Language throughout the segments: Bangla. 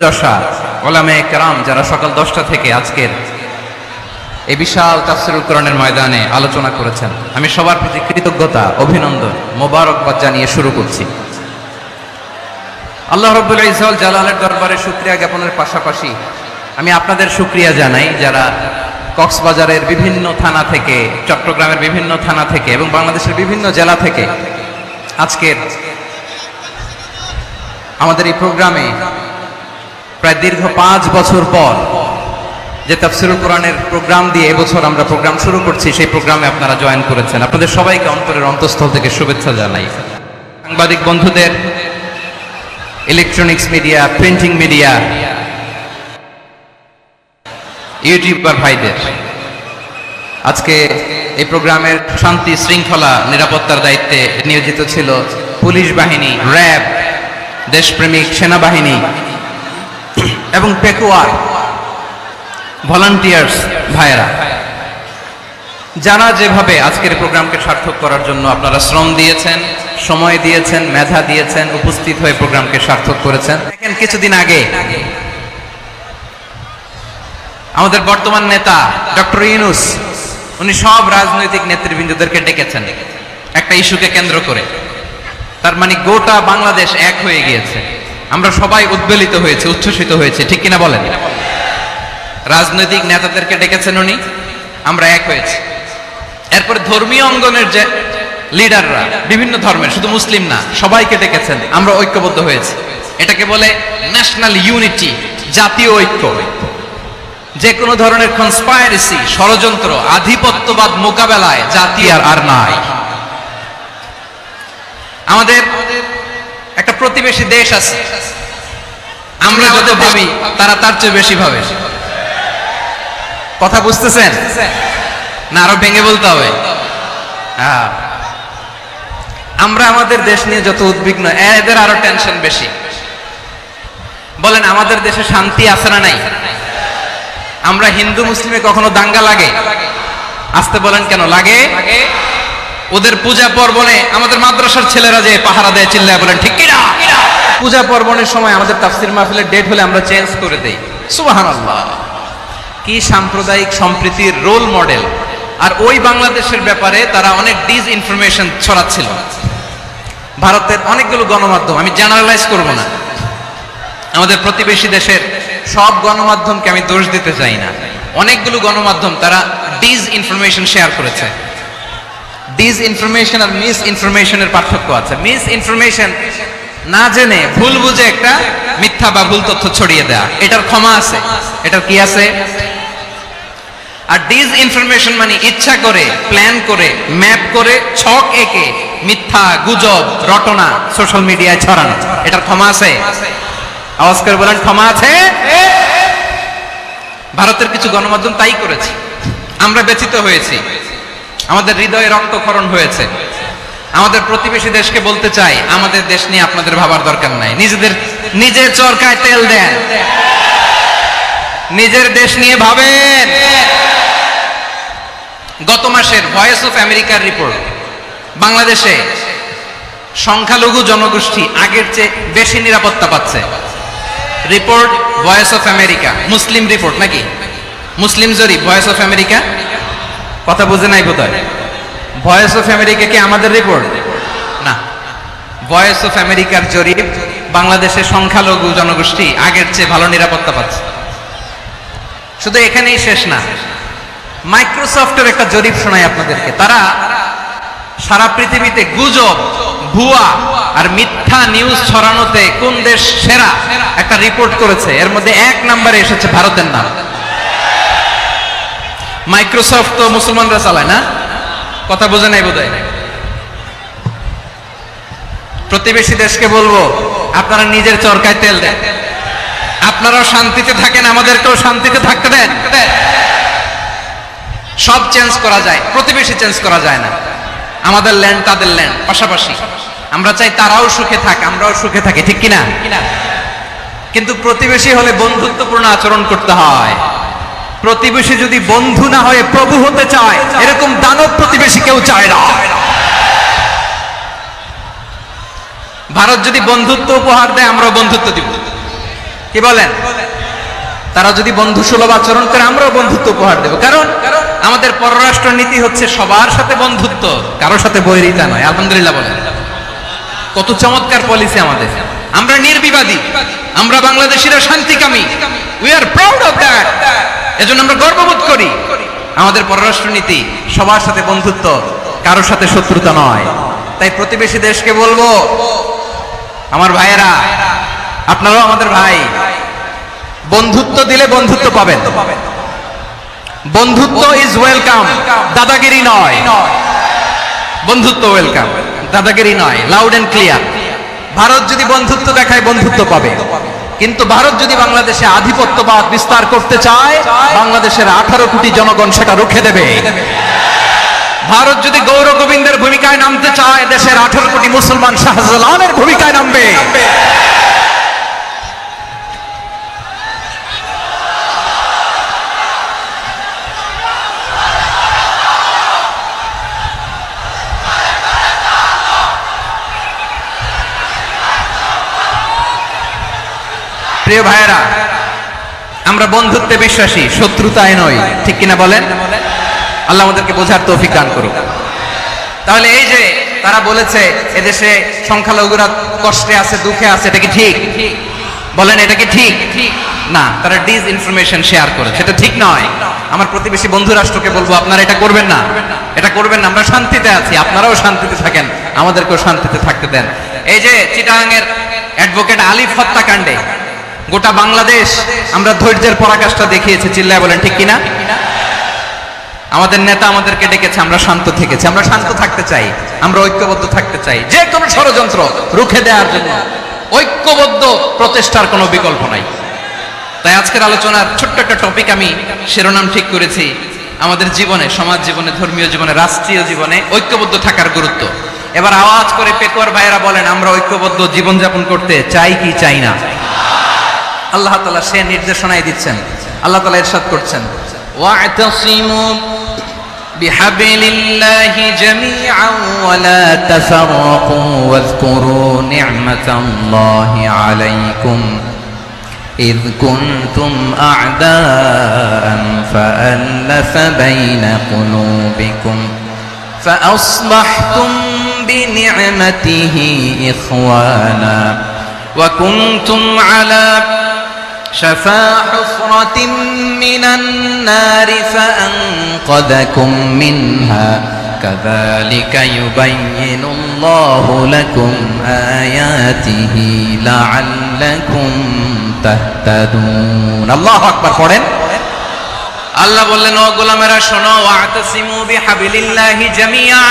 দশা ওলামায়ে কেরাম যারা সকাল 10টা থেকে আজকের এই বিশাল তাফসীরুল কোরআনের ময়দানে আলোচনা করেছেন, আমি সবার প্রতি কৃতজ্ঞতা, অভিনন্দন, মোবারকবাদ জানিয়ে শুরু করছি। আল্লাহ রাব্বুল ইজ্জত ওয়াল জালালের দরবারে শুকরিয়া জ্ঞাপনের পাশাপাশি আমি আপনাদের শুকরিয়া জানাই যারা কক্সবাজারের বিভিন্ন থানা থেকে, চট্টগ্রামের বিভিন্ন থানা থেকে এবং বাংলাদেশের বিভিন্ন জেলা থেকে আজকের আমাদের এই প্রোগ্রামে প্রায় দীর্ঘ 5 বছর পর যে তাফসীরুল কোরআনের প্রোগ্রাম দিয়ে এবছর আমরা প্রোগ্রাম শুরু করছি, সেই প্রোগ্রামে আপনারা জয়েন করেছেন। আপনাদের সবাইকে অন্তরের অন্তঃস্থল থেকে শুভেচ্ছা জানাই। সাংবাদিক বন্ধুদের, electronics media, printing media, YouTuber ভাইদের, আজকে এই প্রোগ্রামের শান্তি শৃঙ্খলা নিরাপত্তার দায়িত্বে নিয়োজিত ছিল পুলিশ বাহিনী, র্যাব, দেশপ্রেমিক সেনাবাহিনী এবং পেকুয়ার ভলান্টিয়ার্স ভাইয়েরা, যারা যেভাবে আজকের প্রোগ্রামকে সার্থক করার জন্য আপনারা শ্রম দিয়েছেন, সময় দিয়েছেন, মেধা দিয়েছেন, উপস্থিত হয়ে প্রোগ্রামকে সার্থক করেছেন। দেখেন, কিছুদিন আগে আমাদের বর্তমান নেতা ডক্টর ইউনূস, উনি সব রাজনৈতিক নেতৃবৃন্দদেরকে ডেকেছেন একটা ইস্যুকে কেন্দ্র করে। তার মানে গোটা বাংলাদেশ এক হয়ে গিয়েছে। আমরা সবাই উদ্বেলিত হয়েছে, উচ্ছ্বসিত হয়েছে, ঠিক কিনা বলেন? রাজনৈতিক নেতাদেরকে ডেকেছেন উনি, আমরা এক হয়েছি। এরপরে ধর্মীয় অঙ্গনের যে লিডাররা, বিভিন্ন ধর্মের, শুধু মুসলিম না, সবাইকে ডেকেছেন, আমরা ঐক্যবদ্ধ হয়েছি। এটাকে বলে ন্যাশনাল ইউনিটি, জাতীয় ঐক্য। যে কোনো ধরনের কনস্পাইরেসি, ষড়যন্ত্র, আধিপত্যবাদ মোকাবেলায় জাতি আর নাই। আমাদের একটা প্রতিবেশী দেশ আছে, আমরা যত ভাবি তারা তার চেয়ে বেশি ভাবে। কথা বুঝতেছেন না? আরো ভেঙে বলতে হবে। আমরা আমাদের দেশ নিয়ে যত উদ্বিগ্ন, এদের আরো টেনশন বেশি। বলেন, আমাদের দেশে শান্তি আছে না নাই? আমরা হিন্দু মুসলিমে কখনো দাঙ্গা লাগে? আসতে বলেন, কেন লাগে? ওদের পূজা পার্বণে আমাদের মাদ্রাসার ছেলেরা যে পাহারা দেয়, চিল্লায় বলেন ঠিক কিনা? পূজা পার্বণের সময় আমাদের তাফসীর মাহফিলের ডেট হলে আমরা চেঞ্জ করে দেই। সুবহানাল্লাহ! কি সাম্প্রদায়িক সম্প্রীতির রোল মডেল। আর ওই বাংলাদেশের ব্যাপারে তারা অনেক ডিসইনফরমেশন ছড়াচ্ছিল। ভারতের অনেকগুলো গণমাধ্যম, আমি জেনারেলাইজ করব না, আমাদের প্রতিবেশী দেশের সব গণমাধ্যমকে আমি দোষ দিতে চাই না, অনেকগুলো গণমাধ্যম তারা ডিসইনফরমেশন শেয়ার করেছে। ডিসইনফরমেশন আর মিস ইনফরমেশনের পার্থক্য আছে। মিস ইনফরমেশন না জেনে ভুল বুঝে একটা মিথ্যা বা ভুল তথ্য ছড়িয়ে দেয়া, এটার ক্ষমা আছে, এটার কি আছে? আর ডিসইনফরমেশন মানে ইচ্ছা করে, প্ল্যান করে, ম্যাপ করে, ছক এঁকে মিথ্যা, গুজব, রটনা সোশ্যাল মিডিয়ায় ছড়ানো, এটার ক্ষমা আছে? আওয়াজ করে বলেন, ক্ষমা আছে? ভারতের কিছু গণমাধ্যম তাই করেছে, আমরা ব্যথিত হয়েছি, আমাদের হৃদয়ে রক্তক্ষরণ হয়েছে। আমাদের প্রতিবেশী দেশকে বলতে চাই, আমাদের দেশ নিয়ে আপনাদের ভাবার দরকার নাই, নিজের চরকায় তেল দেন, নিজের দেশ নিয়ে ভাবেন। গত মাসের ভয়েস অফ আমেরিকার রিপোর্ট, বাংলাদেশে সংখ্যালঘু জনগোষ্ঠী আগের চেয়ে বেশি নিরাপত্তা পাচ্ছে। Report voice of America, Muslim report নাকি? মুসলিম জরিপ, ভয়েস অফ আমেরিকা। কথা বুঝে নাই বোধহয়। ভয়েস অফ আমেরিকা কি আমাদের রিপোর্ট? না, ভয়েস অফ আমেরিকার জরিপ, বাংলাদেশের সংখ্যালঘু জনগোষ্ঠী আগের চেয়ে ভালো নিরাপত্তা পাচ্ছে। শুধু এখানেই শেষ না, মাইক্রোসফটের একটা জরিপ শোনাই আপনাদেরকে। তারা সারা পৃথিবীতে গুজব, ভুয়া আর মিথ্যা নিউজ ছড়ানোতে কোন দেশ সেরা একটা রিপোর্ট করেছে। এর মধ্যে 1 নম্বরে এসেছে ভারতের নাম। মাইক্রোসফট তো মুসলমানরা চালায় না? কথা বোঝে নাই বোধহয়। প্রতিবেশী দেশকে বলবো, আপনারা নিজের চরকায় তেল দেন, আপনারাও শান্তিতে থাকেন, আমাদেরকেও শান্তিতে থাকতে দেন। সব চেঞ্জ করা যায়, প্রতিবেশী চেঞ্জ করা যায় না। আমাদের ল্যান্ড তাদের ল্যান্ড, পাশাপাশি। আমরা চাই তারাও সুখে থাক, আমরাও সুখে থাকি, ঠিক কিনা? কিন্তু প্রতিবেশী হলে বন্ধুত্বপূর্ণ আচরণ করতে হয়। প্রতিবেশী যদি বন্ধু না হয়ে প্রভু হতে চায়, এরকম দানব প্রতিবেশী কেউ চায় না। ভারত যদি বন্ধুত্ব উপহার দেয়, আমরাও বন্ধুত্ব দিব। কি বলেন? তারা যদি বন্ধু সুলভ আচরণ করে আমরাও বন্ধুত্ব উপহার দেব। কারণ আমাদের পররাষ্ট্র নীতি হচ্ছে সবার সাথে বন্ধুত্ব, কারোর সাথে বৈরিতা নয়। আলহামদুলিল্লাহ বলেন, কত চমৎকার পলিসি আমাদের। আমরা নির্বিবাদী, আমরা বাংলাদেশিরা শান্তিকামী, we are proud of that. এজন্য আমরা গর্ববোধ করি। আমাদের পররাষ্ট্র নীতি সবার সাথে বন্ধুত্ব, কারোর সাথে শত্রুতা নয়। তাই প্রতিবেশী দেশকে বলবো, আমার ভাইয়েরা, আপনারাও আমাদের ভাই, বন্ধুত্ব দিলে বন্ধুত্ব পাবেন। বন্ধুত্ব ইজ ওয়েলকাম, দাদাগিরি নয়। বন্ধুত্ব ওয়েলকাম, দাদাগিরি নয়, লাউড এন্ড ক্লিয়ার। ভারত যদি বন্ধুত্ব দেখায় বন্ধুত্ব পাবে, কিন্তু ভারত যদি বাংলাদেশে আধিপত্যবাদ বিস্তার করতে চায়, বাংলাদেশের 18 কোটি জনগণ সেটা রুখে দেবে। ভারত যদি গৌর গোবিন্দের ভূমিকায় নামতে চায়, দেশের 18 কোটি মুসলমান শাহজালালের ভূমিকায় নামবে। প্রিয় ভাইয়েরা, আমরা বন্ধুত্বে বিশ্বাসী, শত্রুতায় নয়, ঠিক কিনা বলেন? আল্লাহ আমাদেরকে বোঝার তৌফিক দান করুক। তাহলে এই যে তারা বলেছে এদেশে সংখ্যালঘুরা কষ্টে আছে, দুঃখে আছে, এটা কি ঠিক? বলেন, এটা কি ঠিক? না, তারা ডিস ইনফরমেশন শেয়ার করে, সেটা ঠিক নয়। আমার প্রতিবেশী বন্ধু রাষ্ট্রকে বলবো, আপনারা এটা করবেন না, এটা করবেন না। আমরা শান্তিতে আছি, আপনারাও শান্তিতে থাকেন, আমাদেরকেও শান্তিতে থাকতে দেন। এই যে চিটাগাংয়ের অ্যাডভোকেট আলিফ হত্যাকাণ্ডে গোটা বাংলাদেশ আমরা ধৈর্যের পরাকাষ্ঠা দেখিয়েছি, চিল্লায় বলেন ঠিক কিনা? আমাদের নেতা আমাদেরকে ডেকেছে, আমরা শান্ত থেকেছি। আমরা শান্ত থাকতে চাই, আমরা ঐক্যবদ্ধ থাকতে চাই। যে কোনো ষড়যন্ত্র রুখে দেওয়ার জন্য ঐক্যবদ্ধ প্রচেষ্টার কোনো বিকল্প নাই। তাই আজকের আলোচনার ছোট্ট একটা টপিক আমি শিরোনাম ঠিক করেছি, আমাদের জীবনে, সমাজ জীবনে, ধর্মীয় জীবনে, রাষ্ট্রীয় জীবনে ঐক্যবদ্ধ থাকার গুরুত্ব। এবার আওয়াজ করে পেকুয়ার ভাইয়েরা বলেন, আমরা ঐক্যবদ্ধ জীবনযাপন করতে চাই কি চাই না? আল্লাহ তাআলা সে নির্দেশনাই দিচ্ছেন। আল্লাহ তাআলা ইরশাদ করছেন, ওয়া'তাসিমু বিহাবলিল্লাহি জামিআন ওয়া লা তাফাররাকু ওয়াযকুরু নি'মাতাল্লাহি আলাইকুম إذ كنتم أعداء فألف بين قلوبكم فأصبحتم بنعمته إخوانا وكنتم على شفا حفرة من النار فأنقذكم منها كذلك يبين الله لكم آياته لعلكم تهتدون الله أكبر পড়েন আল্লাহ বললেন, ও গোলামেরা শোনো, ওয়াতাসিমু বিহাবিলিল্লাহি জামিআ,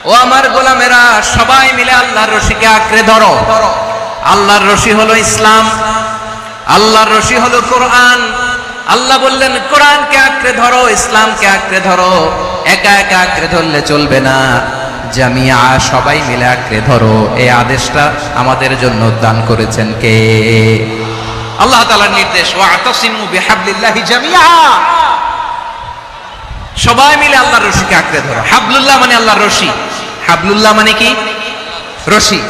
ও আমার গোলামেরা সবাই মিলে আল্লাহর রশিকে আঁকড়ে ধরো। আল্লাহর রশি হলো ইসলাম, আল্লাহর রশি হলো কোরআন। আল্লাহ বললেন কোরআনকে আঁকড়ে ধরো, ইসলামকে আঁকড়ে ধরো। একা একা আঁকড়ে ধরলে চলবে না, জামিয়া, সবাই মিলে আঁকড়ে ধরো। এই আদেশটা আমাদের জন্য দান করেছেন কে? আল্লাহ তাআলার নির্দেশ, ওয়াতাসিমু বিহাবলিল্লাহি জামিআ, সবাই মিলে আল্লাহর রশিকে আঁকড়ে ধরো। হাবলুল্লাহ মানে আল্লাহর রশি। হাবলুল্লাহ মানে কি? রশি।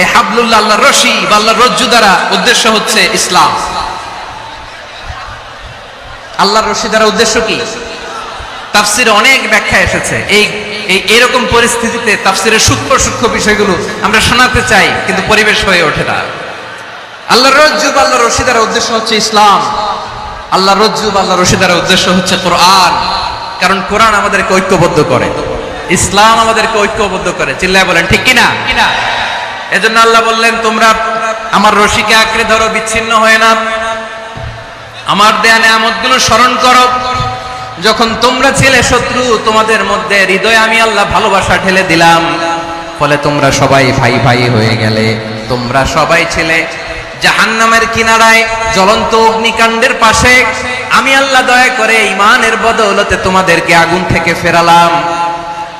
এই হাবলুল্লাহ আল্লাহর রশি বা আল্লাহর রজ্জু দ্বারা উদ্দেশ্য হচ্ছে ইসলাম। আল্লাহর রশি দ্বারা উদ্দেশ্য কি? তাফসিরে অনেক ব্যাখ্যা এসেছে। এরকম পরিস্থিতিতে তাফসিরের সূক্ষ্ম সূক্ষ্ম বিষয়গুলো আমরা শোনাতে চাই, কিন্তু পরিবেশ হয়ে ওঠে না। আল্লাহর রজ্জু বা আল্লাহর রশি দ্বারা উদ্দেশ্য হচ্ছে ইসলাম। আল্লাহর রজ্জু বা আল্লাহর রশি দ্বারা উদ্দেশ্য হচ্ছে কোরআন। কারণ কোরআন আমাদেরকে ঐক্যবদ্ধ করে, ইসলাম আমাদেরকে ঐক্যবদ্ধ করে। চিল্লায় বলেন ঠিক কিনা? এজন্য আল্লাহ বললেন, তোমরা আমার রশিকে আঁকড়ে ধরো, বিচ্ছিন্ন হয়ে না। আমার দেয়া নেয়ামতগুলো স্মরণ করো। যখন তোমরা ছিলে শত্রু, তোমাদের মধ্যে হৃদয়ে আমি আল্লাহ ভালোবাসা ঢেলে দিলাম, ফলে তোমরা সবাই ভাই ভাই হয়ে গেলে। তোমরা সবাই ছিলে জাহান্নামের কিনারায়, জ্বলন্ত অগ্নিকাণ্ডের পাশে। আমি আল্লাহ দয়া করে ঈমানের বদৌলতে তোমাদেরকে আগুন থেকে ফেরালাম।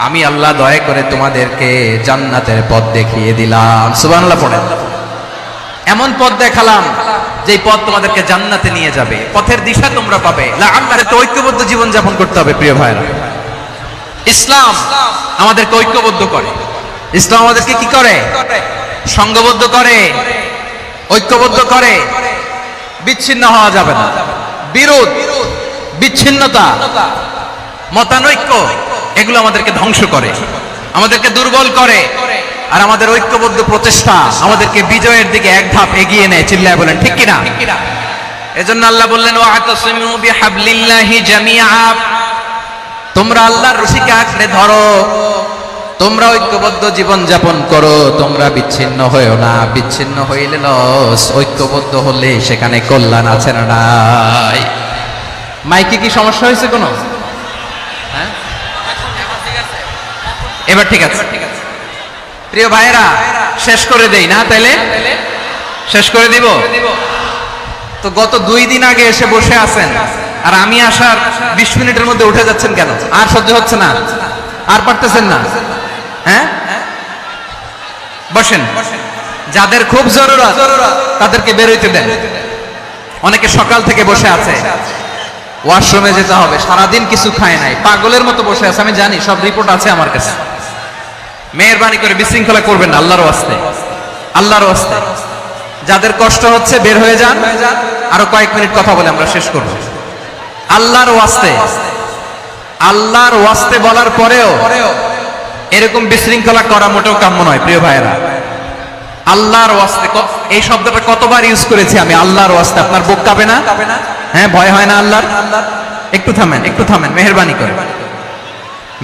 আমি আল্লাহ দয়া করে তোমাদেরকে জান্নাতের পথ দেখিয়ে দিলাম। সুবহানাল্লাহ পড়েন। এমন পথ দেখালাম যে পথ তোমাদেরকে জান্নাতে নিয়ে যাবে, পথের দিশা তোমরা পাবে। আল্লাহর তো ঐক্যবদ্ধ জীবন যাপন করতে হবে। প্রিয় ভাইরা, ইসলাম আমাদেরকে ঐক্যবদ্ধ করে। ইসলাম আমাদেরকে কি করে? সংঘবদ্ধ করে, ঐক্যবদ্ধ করে। বিচ্ছিন্ন হওয়া যাবে না। বিরোধ, বিচ্ছিন্নতা, মতানৈক্য এগুলো আমাদেরকে ধ্বংস করে, আমাদেরকে দুর্বল করে, আর আমাদের ঐক্যবদ্ধ প্রচেষ্টা আমাদেরকে বিজয়ের দিকে এক ধাপ এগিয়ে নেয়। চিল্লায় বলেন ঠিক কিনা? এজন্য আল্লাহ বললেন ওয়াতাসিমু বিহাবলিল্লাহি জামিআ, তোমরা আল্লাহর রশিকে আঁকড়ে ধরো, তোমরা ঐক্যবদ্ধ জীবন যাপন করো, তোমরা বিচ্ছিন্ন হয়েও না। বিচ্ছিন্ন হইলে লস, ঐক্যবদ্ধ হলে সেখানে কল্যাণ আছে না নাই? মাইকে কি সমস্যা হয়েছে কোনো? হ্যাঁ, এবার ঠিক আছে। প্রিয় ভাইয়েরা, শেষ করে দেই না? তাইলে শেষ করে দিব তো। গত 2 দিন আগে এসে বসে আছেন, আর আমি আসার 20 মিনিটের মধ্যে উঠে যাচ্ছেন কেন? আর সহ্য হচ্ছে না? আর পারতেছেন না? হ্যাঁ, বসেন। যাদের খুব জরুরত তাদেরকে বের হইতে দেন। অনেকে সকাল থেকে বসে আছে, ওয়াশরুমে যেতে হবে, সারাদিন কিছু খায় নাই, পাগলের মতো বসে আছে। আমি জানি, সব রিপোর্ট আছে আমার কাছে। মেহেরবানি করে বিশৃঙ্খলা করবেন না, আল্লাহর ওয়াস্তে, আল্লাহর ওয়াস্তে। যাদের কষ্ট হচ্ছে বের হয়ে যান। আরো কয়েক মিনিট কথা বলে আমরা শেষ করব। আল্লাহর ওয়াস্তে, আল্লাহর ওয়াস্তে বলার পরেও এরকম বিশৃঙ্খলা করা মোটেও কাম্য নয়। প্রিয় ভাইয়েরা, আল্লাহর ওয়াস্তে, এই শব্দটা কতবার ইউজ করেছি আমি, আল্লাহর ওয়াস্তে। আপনার বুক কাঁপে না? হ্যাঁ, ভয় হয় না আল্লাহর? একটু থামেন, একটু থামেন, মেহেরবানি করে,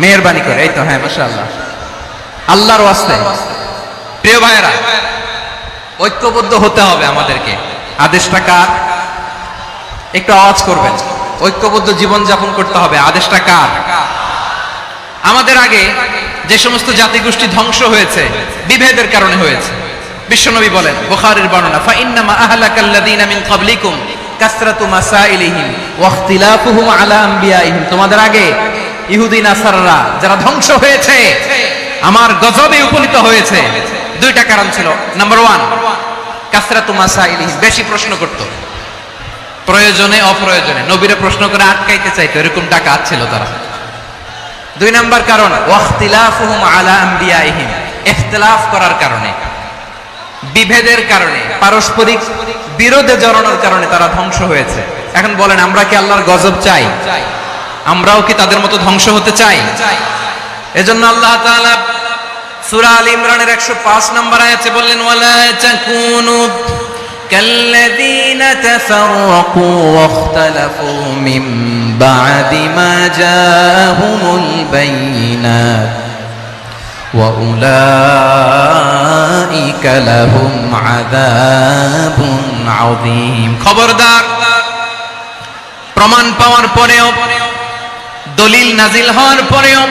মেহেরবানি করে। এই তো, হ্যাঁ, মাশাআল্লাহ। আল্লাহর ওয়াস্তে প্রিয় ভাইয়েরা, ঐক্যবদ্ধ হতে হবে আমাদেরকে। আদেশটা কার? একটু আওয়াজ করবেন। ঐক্যবদ্ধ জীবন যাপন করতে হবে। আদেশটা কার? আমাদের আগে যে সমস্ত জাতিগোষ্ঠী ধ্বংস হয়েছে বিভেদের কারণে হয়েছে। বিশ্বনবী বলেন, বুখারীর বর্ণনা, ফা ইন্নামা আহলাকাল্লাযীনা মিন ক্বাবলিকুম কাসরাতু মাসাইলিহিম ওয়া ইখতিলাফুহুম আলা আমবিয়াইহিম। তোমাদের আগে ইহুদি নাসারারা যারা ধ্বংস হয়েছে, আমার গজবে উপনীত হয়েছে, 2টা কারণ ছিল। নাম্বার 1, কাসরাতু মাসাইলিহিম, বেশি প্রশ্ন করত, প্রয়োজনে অপ্রয়োজনে নবীরা প্রশ্ন করে আটকাইতে চাইতো, এরকম ডাকাত ছিল তারা। 2 নাম্বার কারণ, ওয়াখতিলাফুহুম আলা আমবিয়াইহিম, ইখতিলাফ করার কারণে, বিভেদের কারণে, পারস্পরিক বিরোধে জড়ানোর কারণে তারা ধ্বংস হয়েছে। এখন বলেন, আমরা কি আল্লাহর গজব চাই? আমরাও কি তাদের মতো ধ্বংস হতে চাই? এজন্য আল্লাহ তাআলা সূরা আল ইমরানের 105 নম্বর আয়াতে বললেন, ওয়ালা তাকুনু কাল্লাযীনা তাফাররাকু ওয়াখতালাফু মিন বা'দি মা জাআহুমুল বাইয়িনাত ওয়া উলাইকা লাহুম আযাবুন আযীম। খবরদার, প্রমাণ পাওয়ার পরেও, দলিল নাজিল হওয়ার পরেও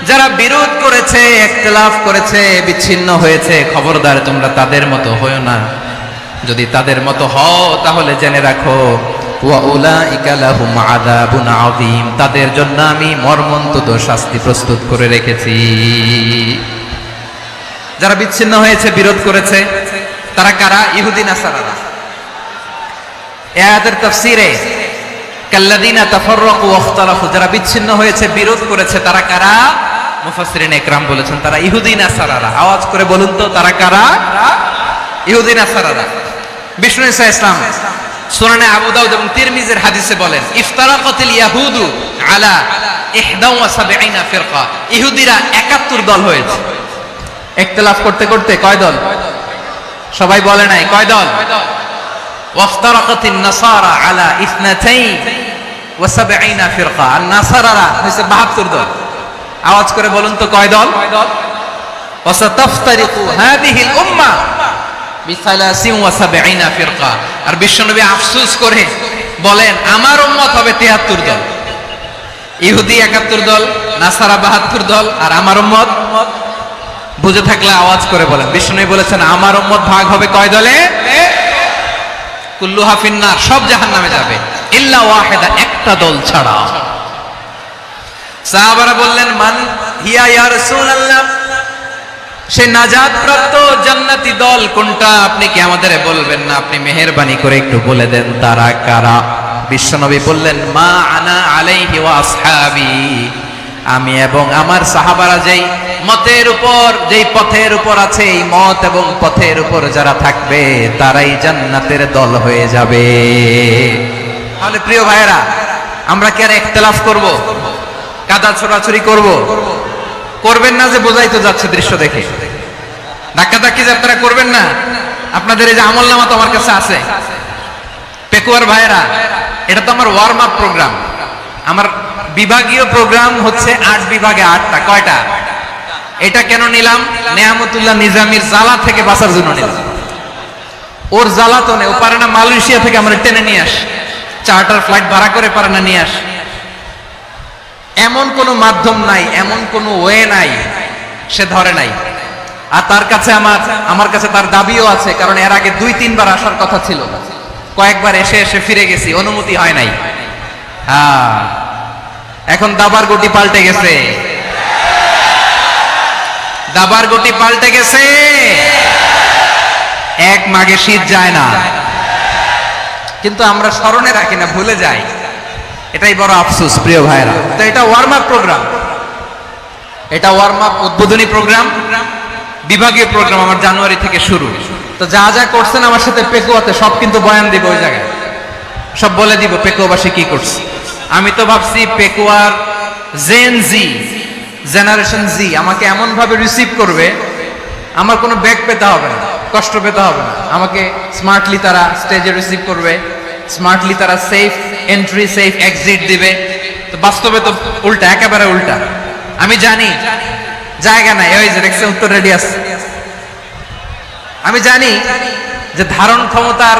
যারা বিরোধ করেছে, ইখতিলাফ করেছে, বিচ্ছিন্ন হয়েছে, খবরদার তোমরা তাদের মতো হয়ো না। যদি তাদের মতো হও তাহলে জেনে রাখো, ওয়া উলাইকা লাহুম আযাবুন আযীম, তাদের জন্য আমি মর্মন্তুদ শাস্তি প্রস্তুত করে রেখেছি। যারা বিচ্ছিন্ন হয়েছে, বিরোধ করেছে, তারা কারা? ইহুদি নাসারারা। এই আয়াতের তাফসীরে কাল্লাযীনা তাফাররাকু ওয়াখতালাফু, যারা বিচ্ছিন্ন হয়েছে, বিরোধ করেছে, তারা কারা? মুফাসসিরিন ইকরাম বলেছেন তারা ইহুদি নাসারারা। আওয়াজ করে বলুন তো, তারা কারা? ইহুদি নাসারারা। বিষ্ণু ঈসা ইসলাম সুনানে আবু দাউদ এবং তিরমিজির হাদিসে বলেন, ইফতারাকাতিল ইয়াহুদু আলা 71 ফিরকা, ইহুদিরা 71 দল হয়েছে। ইখতিলাফ করতে করতে কয় দল? সবাই বলে নাই, কয় দল? ওয়াফতারাকাতিন নাসারা আলা 72 ফিরকা, আর নাসারারা হয়েছে 72 দল। আওয়াজ করে বলুন তো, কয় দল? ওয়াসাতাফতারিকু হাদিহিল উম্মাহ বি73 ফিরকা। আর বিশ্বনবী আফসোস করে বলেন, আমার উম্মত হবে 73 দল। ইহুদি 71 দল, নাসারা 72 দল, আর আমার উম্মত, বুঝে থাকলে আওয়াজ করে বলেন। বিশ্বনবী বলেছেন, আমার উম্মত ভাগ হবে কয় দলে? কুল্লুহা ফিন্নার, সব জাহান্নামে যাবে, ইল্লা ওয়াহিদা, একটা দল ছাড়া। সাহাবারা বললেন, মান হিয়া ইয়া রাসূলুল্লাহ, সেই নাজাত প্রাপ্ত জান্নাতি দল কোনটা? আপনি কি আমাদের বলবেন না? আপনি মেহেরবানি করে একটু বলে দেন তারা কারা। বিশ্বনবী বললেন, মা আনা আলাইহি ওয়া আসহাবি, আমি এবং আমার সাহাবারা যেই মতের উপর, যেই পথের উপর আছে, এই মত এবং পথের উপর যারা থাকবে তারাই জান্নাতের দল হয়ে যাবে। তাহলে প্রিয় ভাইয়েরা, আমরা কি আর ইখতিলাফ করব, কাদা ছোড়াছুরি করব? করবেন না যে বোঝাই তো যাচ্ছে দৃশ্য দেখে। ধাক্কাধাক্কি যে আপনারা করবেন না। আপনাদের এই যে আমলনামা তো আমার কাছে আছে। পেকুয়ার ভাইয়েরা, এটা তো আমার ওয়ার্ম আপ প্রোগ্রাম। আমার বিভাগীয় প্রোগ্রাম হচ্ছে 8 বিভাগে 8টা। কয়টা? এটা কেন নিলাম? নেয়ামতুল্লাহ নিজামীর জ্বালা থেকে বাঁচার জন্য নিলাম। ওর জ্বালা তো নেই, ও পারে না মালয়েশিয়া থেকে আমরা টেনে নিয়ে আস, চার্টার ফ্লাইট ভাড়া করে পারে না নিয়ে আস। এমন কোনো মাধ্যম নাই, এমন কোনো ওয়ে নাই, সে ধরে নাই। আর তার কাছে আমার কাছে তার দাবিও আছে, কারণ এর আগে 2-3 বার আসার কথা ছিল, কয়েকবার এসে এসে ফিরে গেছি, অনুমতি হয় নাই। হ্যাঁ, এখন দাবার গুটি পাল্টে গেছে, দাবার গুটি পাল্টে গেছে। এক মাঘে শীত যায় না, কিন্তু আমরা স্মরণে রাখি না, ভুলে যাই। এটাই বড় আফসোস প্রিয় ভাইরা। তো এটা ওয়ার্ম আপ প্রোগ্রাম, এটা ওয়ার্ম আপ উদ্বোধনী প্রোগ্রাম, বিভাগীয় প্রোগ্রাম আমার জানুয়ারি থেকে শুরু। তো যা যা করছেন আমার সাথে পেকুয়াতে সব কিন্তু বয়ান দিব, ওই জায়গায় সব বলে দিব পেকুয়াবাসী কি করছে। আমি তো ভাবছি পেকুয়ার জেনারেশন জি আমাকে এমন ভাবে রিসিভ করবে, আমার কোনো ব্যাক পেতে হবে না, কষ্ট পেতে হবে না। আমাকে স্মার্টলি তারা স্টেজে রিসিভ করবে, স্মার্টলি তারা সেফ এন্ট্রি সেফ এক্সিট দিবে। তো বাস্তবে তো উল্টা, একেবারে উল্টা। আমি জানি জায়গা নাই, ওই যে দেখছেন উত্তর রেডি আছে। আমি জানি যে ধারণ ক্ষমতার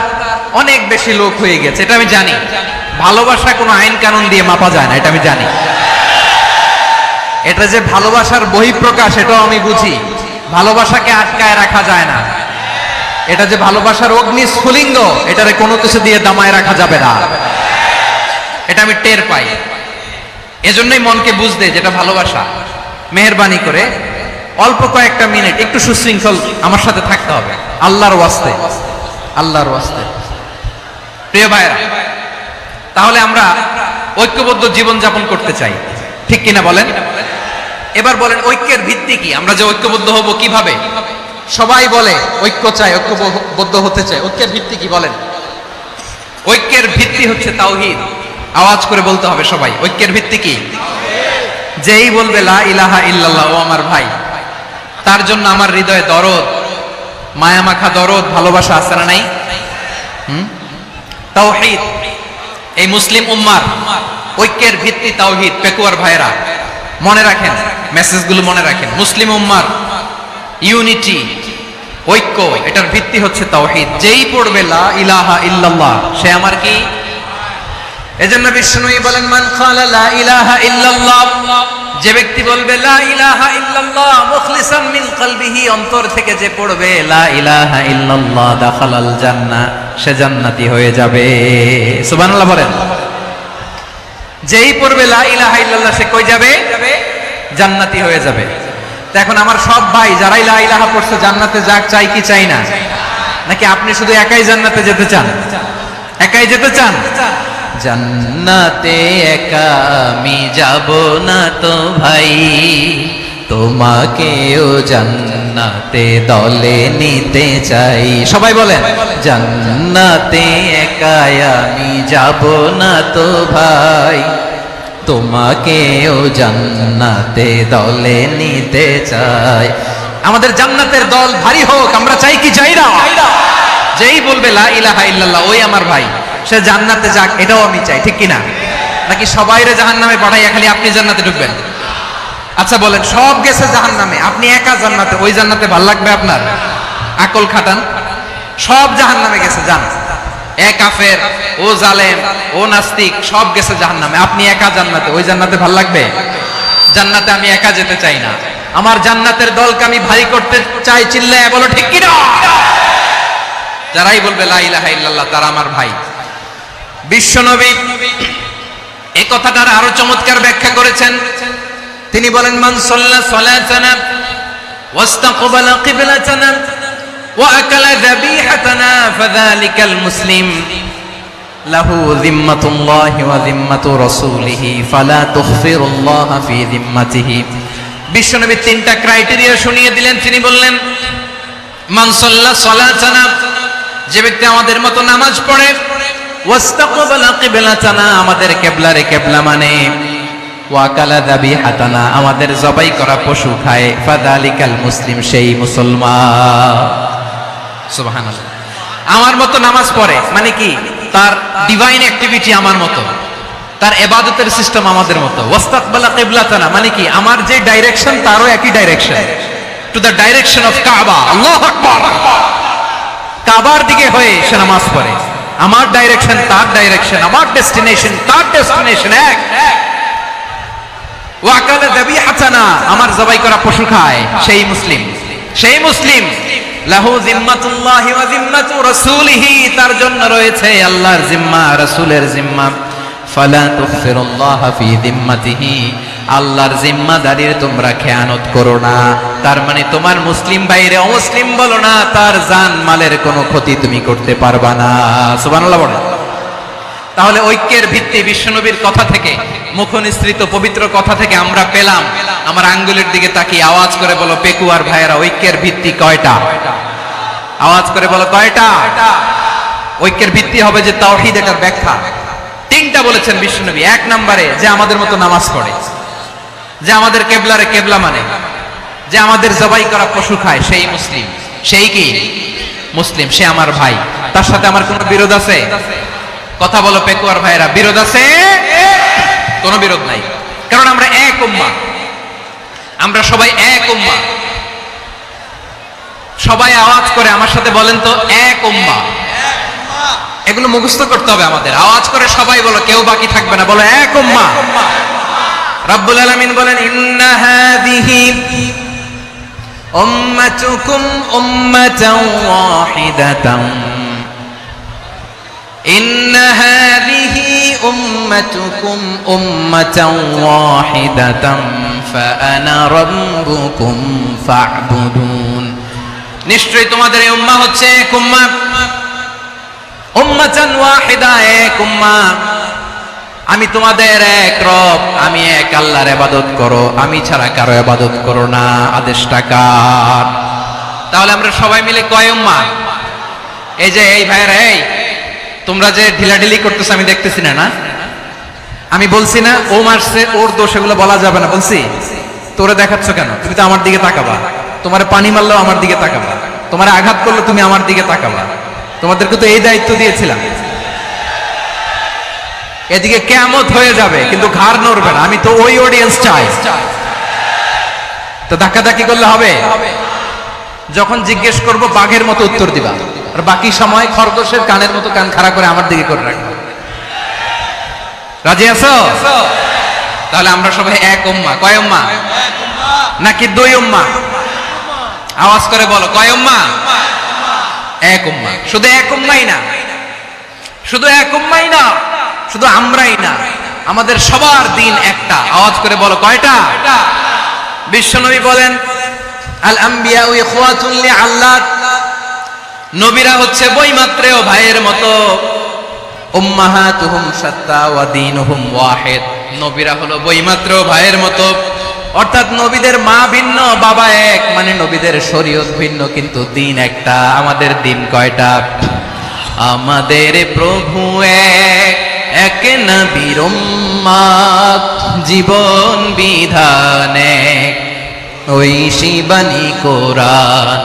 অনেক বেশি লোক হয়ে গেছে, এটা আমি জানি। ভালোবাসা কোনো আইন কানুন দিয়ে মাপা যায় না, এটা আমি জানি। এটা যে ভালোবাসার বহিঃপ্রকাশ, এটাও আমি বুঝি। ভালোবাসাকে আটকায় রাখা যায় না। এটা যে ভালোবাসার অগ্নি স্ফুলিঙ্গ, এটারে কোনো কিছু দিয়ে দামায় রাখা যাবে না, এটা আমি টের পাই। এজন্যই মনকে বুঝতে যেটা ভালোবাসা। মেহেরবানি করে অল্প কয়েকটা মিনিট একটু সুশৃঙ্খল আমার সাথে থাকতে হবে, আল্লাহর ওয়াস্তে, আল্লাহর ওয়াস্তে। প্রিয় ভাইরা, তাহলে আমরা ঐক্যবদ্ধ জীবন যাপন করতে চাই, ঠিক কিনা বলেন? এবার বলেন ঐক্যের ভিত্তি কি? আমরা যে ঐক্যবদ্ধ হব কিভাবে? সবাই বলে ঐক্য চাই, ঐক্যবদ্ধ হতে চাই। ঐক্যের ভিত্তি কি বলেন? ঐক্যের ভিত্তি হচ্ছে তাওহীদ। আওয়াজ করে বলতে হবে সবাই, ঐক্যের ভিত্তি কি? যেই বলবে লা ইলাহা ইল্লাল্লাহ, ও আমার ভাই, তার জন্য আমার হৃদয়ে দরদ, মায়া মাখা দরদ, ভালোবাসা আছে না নাই? তাওহীদ। এই মুসলিম উম্মার ঐক্যের ভিত্তি তাওহীদ। পেকুয়ার ভাইরা মনে রাখেন, মেসেজগুলো মনে রাখেন। মুসলিম উম্মার ইউনিটি, ঐক্য, এটার ভিত্তি হচ্ছে তাওহীদ। যেই পড়বে লা ইলাহা ইল্লাল্লাহ, সে আমার কি? এজন্য বিষ্ণুই বলেন, মান ক্বালা লা ইলাহা ইল্লাল্লাহ, যে ব্যক্তি বলবে লা ইলাহা ইল্লাল্লাহ মুখলিসান মিন কলবিহি, অন্তর থেকে যে পড়বে লা ইলাহা ইল্লাল্লাহ, দাখালাল জান্নাহ, সে জান্নাতি হয়ে যাবে। সুবহানাল্লাহ বলেন। যেই পড়বে লা ইলাহা ইল্লাল্লাহ, সে কই যাবে? জান্নাতি হয়ে যাবে। তো এখন আমার সব ভাই যারাই লা ইলাহা পড়ছে জান্নাতে যাক, চাই কি চাই না? নাকি আপনি শুধু একাই জান্নাতে যেতে চান? একাই যেতে চান? জান্নাতে একা আমি যাব না তো ভাই, তোমাকেও জান্নাতে দলে নিতে চাই। সবাই বলেন, জান্নাতে একা আমি যাব না তো ভাই, তোমাকেও জান্নাতে দলে নিতে চাই। আমাদের জান্নাতের দল ভারী হোক, আমরা চাই কি চাই না? যেই বলবে লা ইলাহা ইল্লাল্লাহ, ওই আমার ভাই, সে জান্নাতে যাক, এটাও আমি চাই, ঠিক কিনা? নাকি সবাইরে জাহান্নামে পাঠাইয়া খালি আপনি জান্নাতে ঢুকবেন? আচ্ছা বলেন, সব গেছে জাহান্নামে, আপনি একা জান্নাতে, ওই জান্নাতে ভাল লাগবে আপনার? আকল খাটান। সব জাহান্নামে গেছে, যান। এ কাফের, ও জালেম, ও নাস্তিক, সব গেছে জাহান্নামে, আপনি একা জান্নাতে, ওই জান্নাতে ভাল লাগবে? জান্নাতে আমি একা যেতে চাই না, আমার জান্নাতের দলকে আমি ভারী করতে চাই। চিল্লায় বলো ঠিক কিনা? যারাই বলবে লা ইলাহা ইল্লাল্লাহ, তারা আমার ভাই। বিশ্বনবী এই কথাটার আরো চমৎকার ব্যাখ্যা করেছেন। তিনি বলেন, মান সাল্লা সালাতানা ওয়াস্তাকবালা কিবলাতানা ওয়া আকালা যাবিহাতানা ফাযালিকাল মুসলিম লাহু যিম্মাতুল্লাহি ওয়া যিম্মাতু রাসূলিহি ফালা তুখফিরুল্লাহ ফি যিম্মাতিহি বিশ্বনবী তিনটা ক্রাইটেরিয়া শুনিয়ে দিলেন। তিনি বললেন, মান সাল্লা সালাতানা, যে ব্যক্তি আমাদের মতো নামাজ পড়ে, ওয়াস্তাকবালা কিবলাতানা, আমাদের কিবলারে কিবলা মানে, ওয়াকালা যাবিহাতানা, আমাদের জবাই করা পশু খায়, ফাযালিকাল মুসলিম, সেই মুসলমান। সুবহানাল্লাহ। আমার মতো নামাজ পড়ে মানে কি? তার ডিভাইন অ্যাক্টিভিটি আমার মতো, তার ইবাদতের সিস্টেম আমাদের মতো। ওয়াস্তাকবালা কিবলাতানা মানে কি? আমার যে ডাইরেকশন তারও একই direction, to the direction of কাবা। আল্লাহু আকবার। কাবার দিকে হয়ে সে নামাজ পড়ে। আমার ডাইরেকশন তার ডাইরেকশন, আমার ডেস্টিনেশন তার ডেস্টিনেশন এক। ওয়াকালা যাবিহাতানা, আমার জবাই করা পশু খায়, সেই মুসলিম। সেই মুসলিম। লাহু জিম্মাতুল্লাহি ওয়া জিম্মাতু রাসূলিহি, তার জন্য রয়েছে আল্লাহর জিম্মা, রাসূলের জিম্মা। ফালা তুগফিরুল্লাহা ফি জিম্মাতিহি, আল্লাহর জিম্মাদারির তোমরা খেয়ানত করো না। তার মানে তোমার মুসলিম বাইরে অমুসলিম বলো না, তার জান মালের কোনো ক্ষতি তুমি করতে পারবা না। সুবহানাল্লাহ বলেন। তাহলে ঐক্যের ভিত্তি বিশ্বনবীর কথা থেকে, মুখনিসৃত পবিত্র কথা থেকে আমরা পেলাম। আমার আঙ্গুলের দিকে তাকিয়ে আওয়াজ করে বলো পেকুয়ার ভাইয়েরা, ঐক্যের ভিত্তি কয়টা? আওয়াজ করে বলো কয়টা? ঐক্যের ভিত্তি হবে যে তাওহীদ, এটার ব্যাখ্যা। তিনটা বলেছেন বিশ্বনবী। এক নম্বরে, যে আমাদের মতো নামাজ পড়ে, যে আমাদের কেবলারে কেবলা মানে, যে আমাদের জবাই করা পশু খায়, সেই মুসলিম। সেই কি মুসলিম? সে আমার ভাই। তার সাথে আমার কোনো বিরোধ আছে? কথা বলো পেকুয়ার ভাইরা, বিরোধ আছে? কোনো বিরোধ নাই, কারণ আমরা এক উম্মাহ, আমরা সবাই এক উম্মাহ। সবাই আওয়াজ করে আমার সাথে বলেন তো, এক উম্মাহ। এগুলো মুখস্থ করতে হবে আমাদের। আওয়াজ করে সবাই বলো, কেউ বাকি থাকবে না, বলো এক উম্মাহ। রব্বুল আলামিন বলেন, ইন্না হাযিহি উম্মাতুকুম উম্মাতান ওয়াহিদাতান, ইন্না হাযিহি উম্মাতুকুম উম্মাতান ওয়াহিদাতান ফাআনা রাব্বুকুম ফা'বুদুন, নিশ্চয়ই তোমাদের এই উম্মাহ হচ্ছে এক উম্মাহ। উম্মাতান ওয়াহিদা, এক উম্মাহ। আমি তোমাদের এক রব, আমি এক আল্লাহর ইবাদত করো, আমি ছাড়া কারো ইবাদত করো না। আদেশটা কার? তাহলে আমরা সবাই মিলে কয় উম্মাহ? এই যে এই ভাইরা, এই তোমরা যে ঢিলাঢিলি করতেছো আমি দেখতেছি না। না, আমি বলছি না ও মারছে, ওর দোষ, এগুলো বলা যাবে না। বলছি তোরে দেখাচ্ছ কেন? তুমি তো আমার দিকে তাকাবা। তোমার পানি মারলেও আমার দিকে তাকাবা, তোমার আঘাত করলে তুমি আমার দিকে তাকাবা। তোমাদেরকে তো এই দায়িত্ব দিয়েছিলাম। এদিকে কিয়ামত হয়ে যাবে কিন্তু ঘাড় নড়বে না। আমি তো ওই অডিয়েন্স চাই। তো ধাক্কাধাক্কি করলে হবে? যখন জিজ্ঞেস করব বাঘের মতো উত্তর দিবা, আর বাকি সময় খরগোশের কানের মতো কান খাড়া করে আমার দিকে করে রাখবে। রাজি আছো? তাহলে আমরা সবাই এক উম্মাহ। কয় উম্মাহ? নাকি দুই উম্মাহ? আওয়াজ করে বলো, কয় উম্মাহ? এক উম্মাহ। শুধু এক উম্মাহই না, শুধু এক উম্মাহই না, শুধু আমরাই না, আমাদের সবার দিন একটা। আওয়াজ করে বলো কয়টা? বিশ্বনবী বলেন, আল আম্বিয়াউ ইখওয়াতুন লিআল্লাত, নবীরা হচ্ছে বৈমাত্রেয় ভাইয়ের মতো। উম্মাহাতুহুম শাত্তা ওয়া দীনুহুম ওয়াহিদ, নবীরা হলো বৈমাত্রেয় ভাইয়ের মতো। অর্থাৎ নবীদের মা ভিন্ন, বাবা এক, মানে নবীদের শরীয়ত ভিন্ন কিন্তু দিন একটা। আমাদের দিন কয়টা? আমাদের প্রভু এক, এক নবীর উম্মত, জীবন বিধানে ওই শিবানী কোরআন।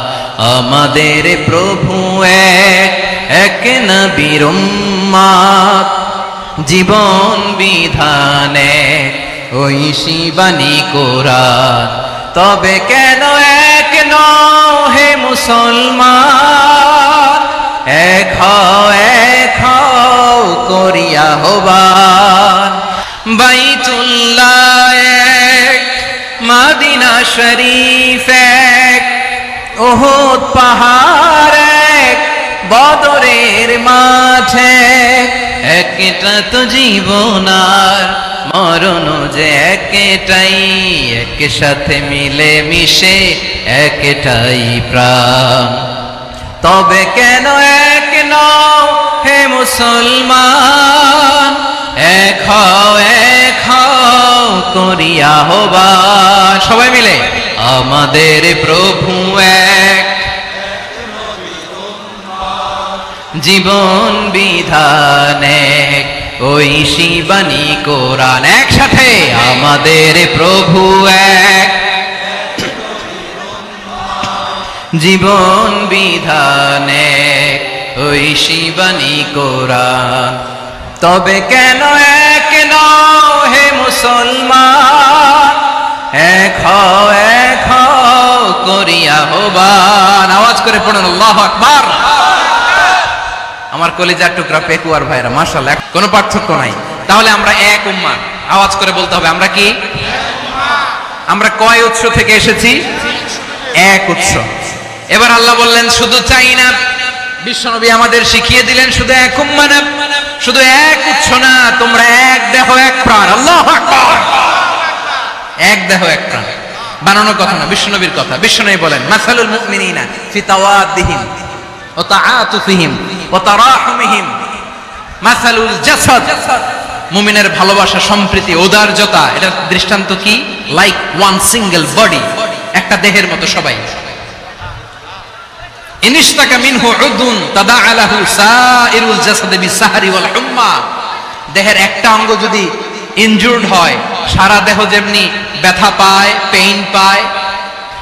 আমাদের প্রভু এক, এক নবীর উম্মত, জীবন বিধানে ওই শিবানী কোরআন। তবে কেন এক নও হে মুসলমান? এক হও, এক হও করিয়া হবান। বাইতুল্লাহ এক, মদিনা শরীফ এক, উহুদ পাহাড় এক, বদরের মাঠে। একটা তো জীবন আর মরণ যে একটাই, একসাথে মিলে মিশে একটাই প্রাণ। তবে কেন এক নও হে মুসলমান? এক হও, এক হও করিয়া হবান। সবাই মিলে আমাদের প্রভু এক, জীবন বিধান এক, ওই শিবানী কোরআন। একসাথে আমাদের প্রভু এক, জীবন বিধান এক, ওই শিবানী কোরআন। তবে কেন এক নও হে মুসলমান, এক হও করিয়া আহ্বান। আওয়াজ করে পড়ুন আল্লাহু আকবার। আমার কলিজার টুকরা পেকুয়ার ভাইরা মাশাআল্লাহ, কোনো পার্থক্য নাই। তাহলে আমরা এক উম্মাহ, আওয়াজ করে বলতে হবে আমরা কি? আমরা কয় উৎস থেকে এসেছি? এক উৎস। এবার আল্লাহ বললেন শুধু চাই না, বিশ্বনবী আমাদের শিখিয়ে দিলেন শুধু এক উম্মাহ না, শুধু এক উৎস না, তোমরা এক দেহ এক প্রাণ। আল্লাহু আকবার। এক দেহ এক প্রাণ, বানানোর কথা না, বিশ্বনবীর কথা। বিশ্বনবী বলেন মাসালুল মুমিনিনা ফি তাওয়াদ্দিহিম ওয়া তাআতুফিহিম ওয়া তারাহুমিহিম মাসালুল জাসাদ। মুমিনের ভালোবাসা, সম্প্রীতি, ঔদার্যতা, এটা দৃষ্টান্ত কি? লাইক ওয়ান সিঙ্গেল বডি, একটা দেহের মতো সবাই। ইনিশতাকা মিনহু উদুন তাদাআ লাহু সাইরুল জাসাদি বিসাহরি ওয়াল হুম্মা। দেহের একটা অঙ্গ যদি ইনজুর্ড হয়, সারা দেহ যেমনি ব্যথা পায়, পেইন পায়,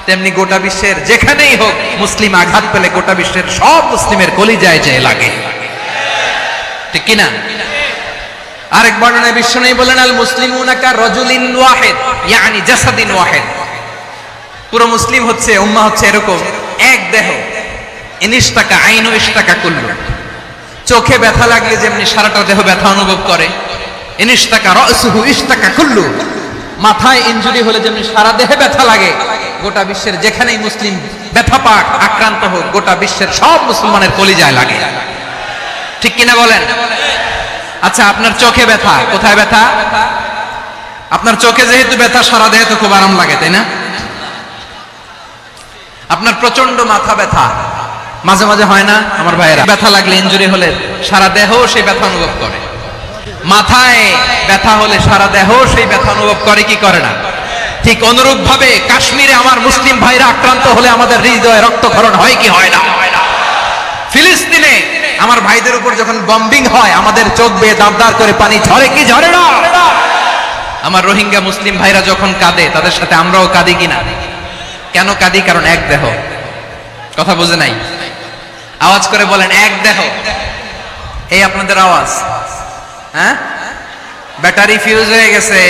তেমনি গোটা বিশ্বের যেখানেই হোক মুসলিম আঘাত পেলে গোটা বিশ্বের সব মুসলিমের কলিজায় যে লাগে, ঠিক কিনা? আরেক বর্ণনায় বিশ্বনবী বলেন আল মুসলিমুনা কা রাজুলিন ওয়াহিদ ইয়ানি জাসাদিন ওয়াহিদ। পুরো মুসলিম হচ্ছে, উম্মাহ হচ্ছে এরকম এক দেহ। ইনিশতাকা আইনু ইশতাকা কুল্লু। চোখে ব্যথা লাগলে যেমনি সারাটা দেহ ব্যথা অনুভব করে, ইনিশতাকা রাসুহু ইশতাকা কুল্লু। মাথায় ইনজুরি হলে যেমনি সারা দেহে ব্যথা লাগে, গোটা বিশ্বের যেখানেই মুসলিম ব্যথা পাক, আক্রান্ত হোক, গোটা বিশ্বের সব মুসলমানের কলিজায় লাগে, ঠিক কিনা বলেন? আচ্ছা, আপনার চোখে ব্যথা, কোথায় ব্যথা? আপনার চোখে যেহেতু ব্যথা, সারা দেহে তো খুব আরাম লাগে, তাই না? আপনার প্রচন্ড মাথা ব্যথা মাঝে মাঝে হয় না আমার ভাইয়েরা? ব্যথা লাগলে, ইনজুরি হলে সারা দেহ সেই ব্যথা অনুভব করে। মাথায় ব্যথা হলে সারা দেহ সেই ব্যথা অনুভব করে কি করে না? ঠিক অনুরূপ ভাবে কাশ্মীরে আমার মুসলিম ভাইরা আক্রান্ত হলে আমাদের হৃদয়ে রক্তক্ষরণ হয় কি হয় না? ফিলিস্তিনে আমার ভাইদের উপর যখন বম্বিং হয়, আমাদের চোখ বেয়ে দাঁড় করে পানি ঝরে কি ঝরে না? আমার রোহিঙ্গা মুসলিম ভাইরা যখন কাঁদে, তাদের সাথে আমরাও কাঁদি কিনা? কেন কাঁদি? কারণ এক দেহ। কথা বুঝে নাই? আওয়াজ করে বলেন এক দেহ। এই আপনাদের আওয়াজ, হ্যাঁ? ব্যাটারি ফিউজ হয়ে গেছে,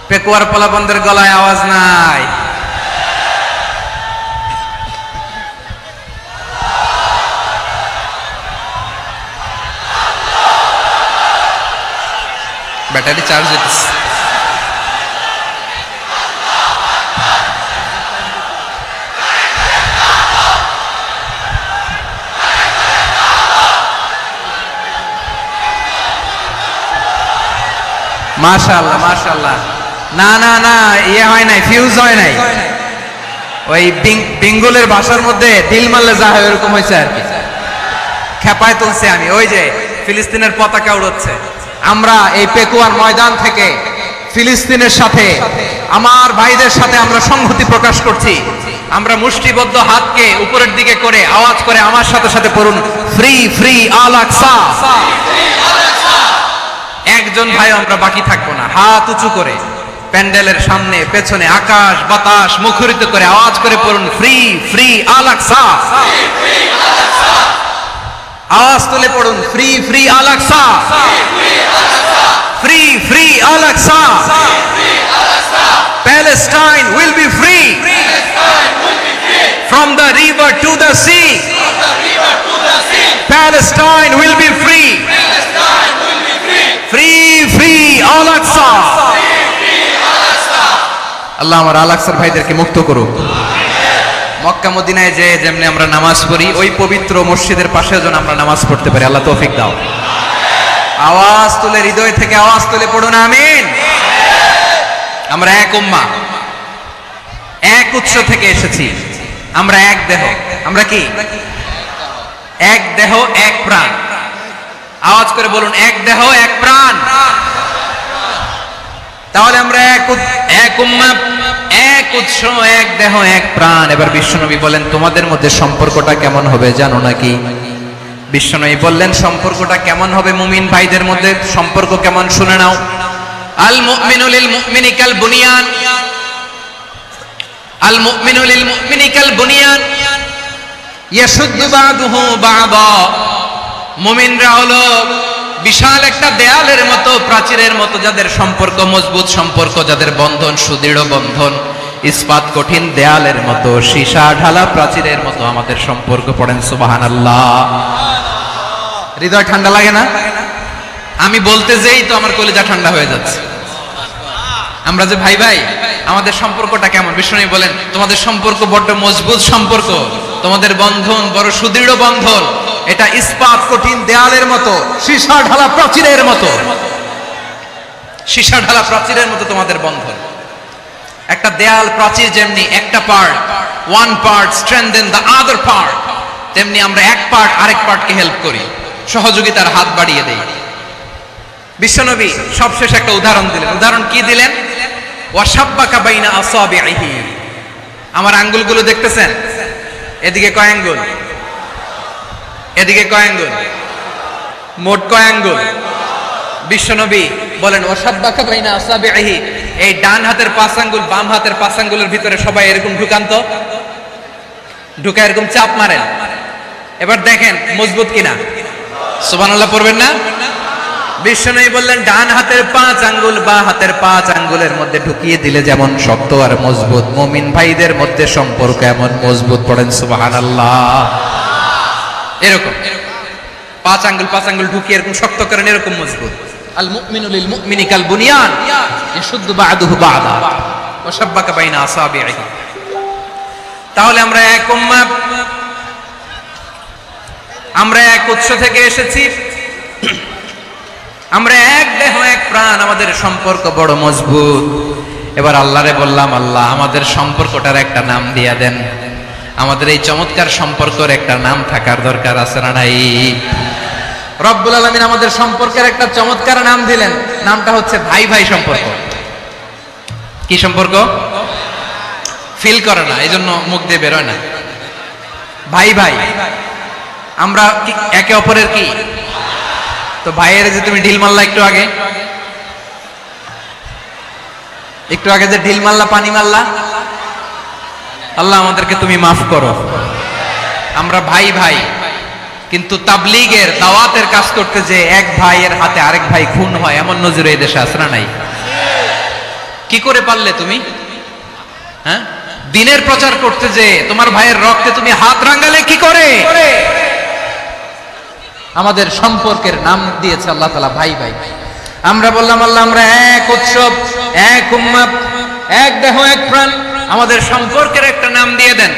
পেকুয়ার পোলাপনদের গলায় আওয়াজ নাই। ব্যাটারি চার্জ হইতেছে। মাশাআল্লাহ মাশাআল্লাহ। না না না, ইয়ে হয় নাই, ফিউজ হয় নাই। ওই বেঙ্গলের ভাষার মধ্যে দিল মারলে যা হয় এরকম হয়েছে আর কি। খেপায় তুলছে আমি। ওই যে ফিলিস্তিনের পতাকা উড়ছে, আমরা এই পেকুয়ার ময়দান থেকে ফিলিস্তিনের সাথে, আমার ভাইদের সাথে আমরা সংহতি প্রকাশ করছি। আমরা মুষ্টিবদ্ধ হাতকে উপরের দিকে করে আওয়াজ করে আমার সাথে সাথে পড়ুন, ফ্রি ফ্রি আল আকসা। একজন ভাই আমরা বাকি থাকবো না। হাত উঁচু করে প্যান্ডেলের সামনে পেছনে আকাশ বাতাস মুখরিত করে আওয়াজ করে পড়ুন, ফ্রি ফ্রি আল আকসা। আওয়াজ তুলে পড়ুন, free free Al Aqsa, free free Al Aqsa. Palestine will be free from the river to the sea. Palestine will be free. Free free Al Aqsa. আল্লাহ আমার আল আকসার ভাইদেরকে মুক্ত করুক। মক্কা মদিনায় যে যেমনি আমরা নামাজ পড়ি, ওই পবিত্র মসজিদের পাশে যেন আমরা নামাজ পড়তে পারি। আল্লাহ তৌফিক দাও। আওয়াজ তুলে, হৃদয় থেকে আওয়াজ তুলে পড়ুন আমিন। আমরা এক উম্মাহ, এক উৎস থেকে এসেছি। আমরা এক দেহ। আমরা কি? এক দেহ এক প্রাণ। আওয়াজ করে বলুন, এক দেহ এক প্রাণ। তাহলে আমরা এক উম্মাহ, এক উৎস, এক দেহ, এক প্রাণ। এবার বিশ্বনবী বলেন তোমাদের মধ্যে সম্পর্কটা কেমন হবে জানো নাকি? বিশ্বনবী বললেন সম্পর্কটা কেমন হবে মুমিন ভাইদের মধ্যে সম্পর্ক কেমন শুনে নাও। আল মুমিনু লিল মুমিনি কাল বুনিয়ান, আল মুমিনু লিল মুমিনি কাল বুনিয়ান ইয়াশুদ্দু বাদুহু বাদা। মুমিনরা হলো বিশাল একটা দেয়ালের মতো, প্রাচীরের মতো, যাদের সম্পর্ক মজবুত সম্পর্ক, যাদের বন্ধন সুদৃঢ় বন্ধন, ইস্পাত কঠিন দেয়ালের মতো, সীসা ঢালা প্রাচীরের মতো আমাদের সম্পর্ক। পড়েন সুবহানাল্লাহ। হৃদয় ঠান্ডা লাগে না? আমি বলতে যেই তো আমার কলিজা ঠান্ডা হয়ে যাচ্ছে। আমরা যে ভাই ভাই, আমাদের সম্পর্কটা কেমন? বিষ্ণু বলেন তোমাদের সম্পর্ক বড্ড মজবুত সম্পর্ক, তোমাদের বন্ধন বড় সুদৃঢ় বন্ধন, এটা ইস্পাত কঠিন দেয়ালের মতো, সীসা ঢালা প্রাচীরের মতো, সীসা ঢালা প্রাচীরের মতো তোমাদের বন্ধন। একটা দেয়াল প্রাচীর যেমনি একটা part, one part strengthen the other part, তেমনি আমরা এক পার্ট আরেক পার্টকে হেল্প করি, সহযোগিতার হাত বাড়িয়ে দেই। বিশ্বনবী সবশেষ একটা উদাহরণ দিলেন। উদাহরণ কি দিলেন? ওয়াশাব্বাকা বাইনা আসাবিহি। আমার আঙ্গুলগুলো দেখতেছেন? এদিকে কয় আঙ্গুল, এদিকে কয় আঙ্গুল, মোট কয় আঙ্গুল? বিশ্বনবী বলেন ওয়াশাব্বাকা বাইনা আসাবিহি, এই ডান হাতের 5 আঙ্গুল বাম হাতের 5 আঙ্গুলের ভিতরে সবাই এরকম ঢুকান তো, ঢুকা এরকম চাপ মারেন। এবার দেখেন মজবুত কিনা। সুবহানাল্লাহ পড়বেন না? বিশ্বনবী বললেন ডান হাতের 5 আঙ্গুল বা হাতের 5 আঙ্গুলের মধ্যে ঢুকিয়ে দিলে যেমন শক্ত আর মজবুত, মুমিন ভাইদের মধ্যে সম্পর্ক এমন মজবুত। পড়েন সুবহানাল্লাহ। এরকম 5 আঙ্গুল ঢুকিয়ে এরকম শক্ত করেন, এরকম মজবুত। আল মুমিনু লিল মুমিনি কাল বুনিয়ান ইয়াশুদ্দু বা'দুহু বা'দা ওয়া শাব্বাকা বাইনা আসাবিহি। তাহলে আমরা এক উম্মাহ, আমরা এক উৎস থেকে এসেছি, আমরা এক দেহ এক প্রাণ, আমাদের সম্পর্ক বড় মজবুত। এবার আল্লাহরে বললাম আল্লাহ আমাদের সম্পর্কটার একটা নাম দিয়া দেন। আমাদের এই চমৎকার সম্পর্কের একটা নাম থাকার দরকার আছে না নাই? রব্বুল আলামিন আমাদের সম্পর্কের একটা চমৎকার নাম দিলেন, নামটা হচ্ছে ভাই ভাই সম্পর্ক। কি সম্পর্ক? ফিল করে না, এই জন্য মুখ দিয়ে বেরোয় না। ভাই ভাই, আমরা একে অপরের কি? তো ভাইয়ের যে তুমি ঢিল মারলা একটু আগে, একটু আগে যে ঢিল মারলা, পানি মারলা, আল্লাহ আমাদেরকে তুমি মাফ করো। আমরা ভাই ভাই, কিন্তু তাবলীগের দাওয়াতের কাজ করতে যে এক ভাইয়ের হাতে আরেক ভাই খুন হয়, এমন নজির এই দেশে আছে না নাই? কি করে পারলে তুমি? হ্যাঁ, দিনের প্রচার করতে যে তোমার ভাইয়ের রক্তে তুমি হাত রাঙালে কি করে? আমাদের সম্পর্কের নাম দিয়েছে আল্লাহ তাআলা ভাই ভাই। আমরা বললাম আল্লাহ আমরা এক উৎসব, এক উম্মাহ, এক দেহ এক প্রাণ, আমাদের সম্পর্কের একটা নাম দিয়ে দেন।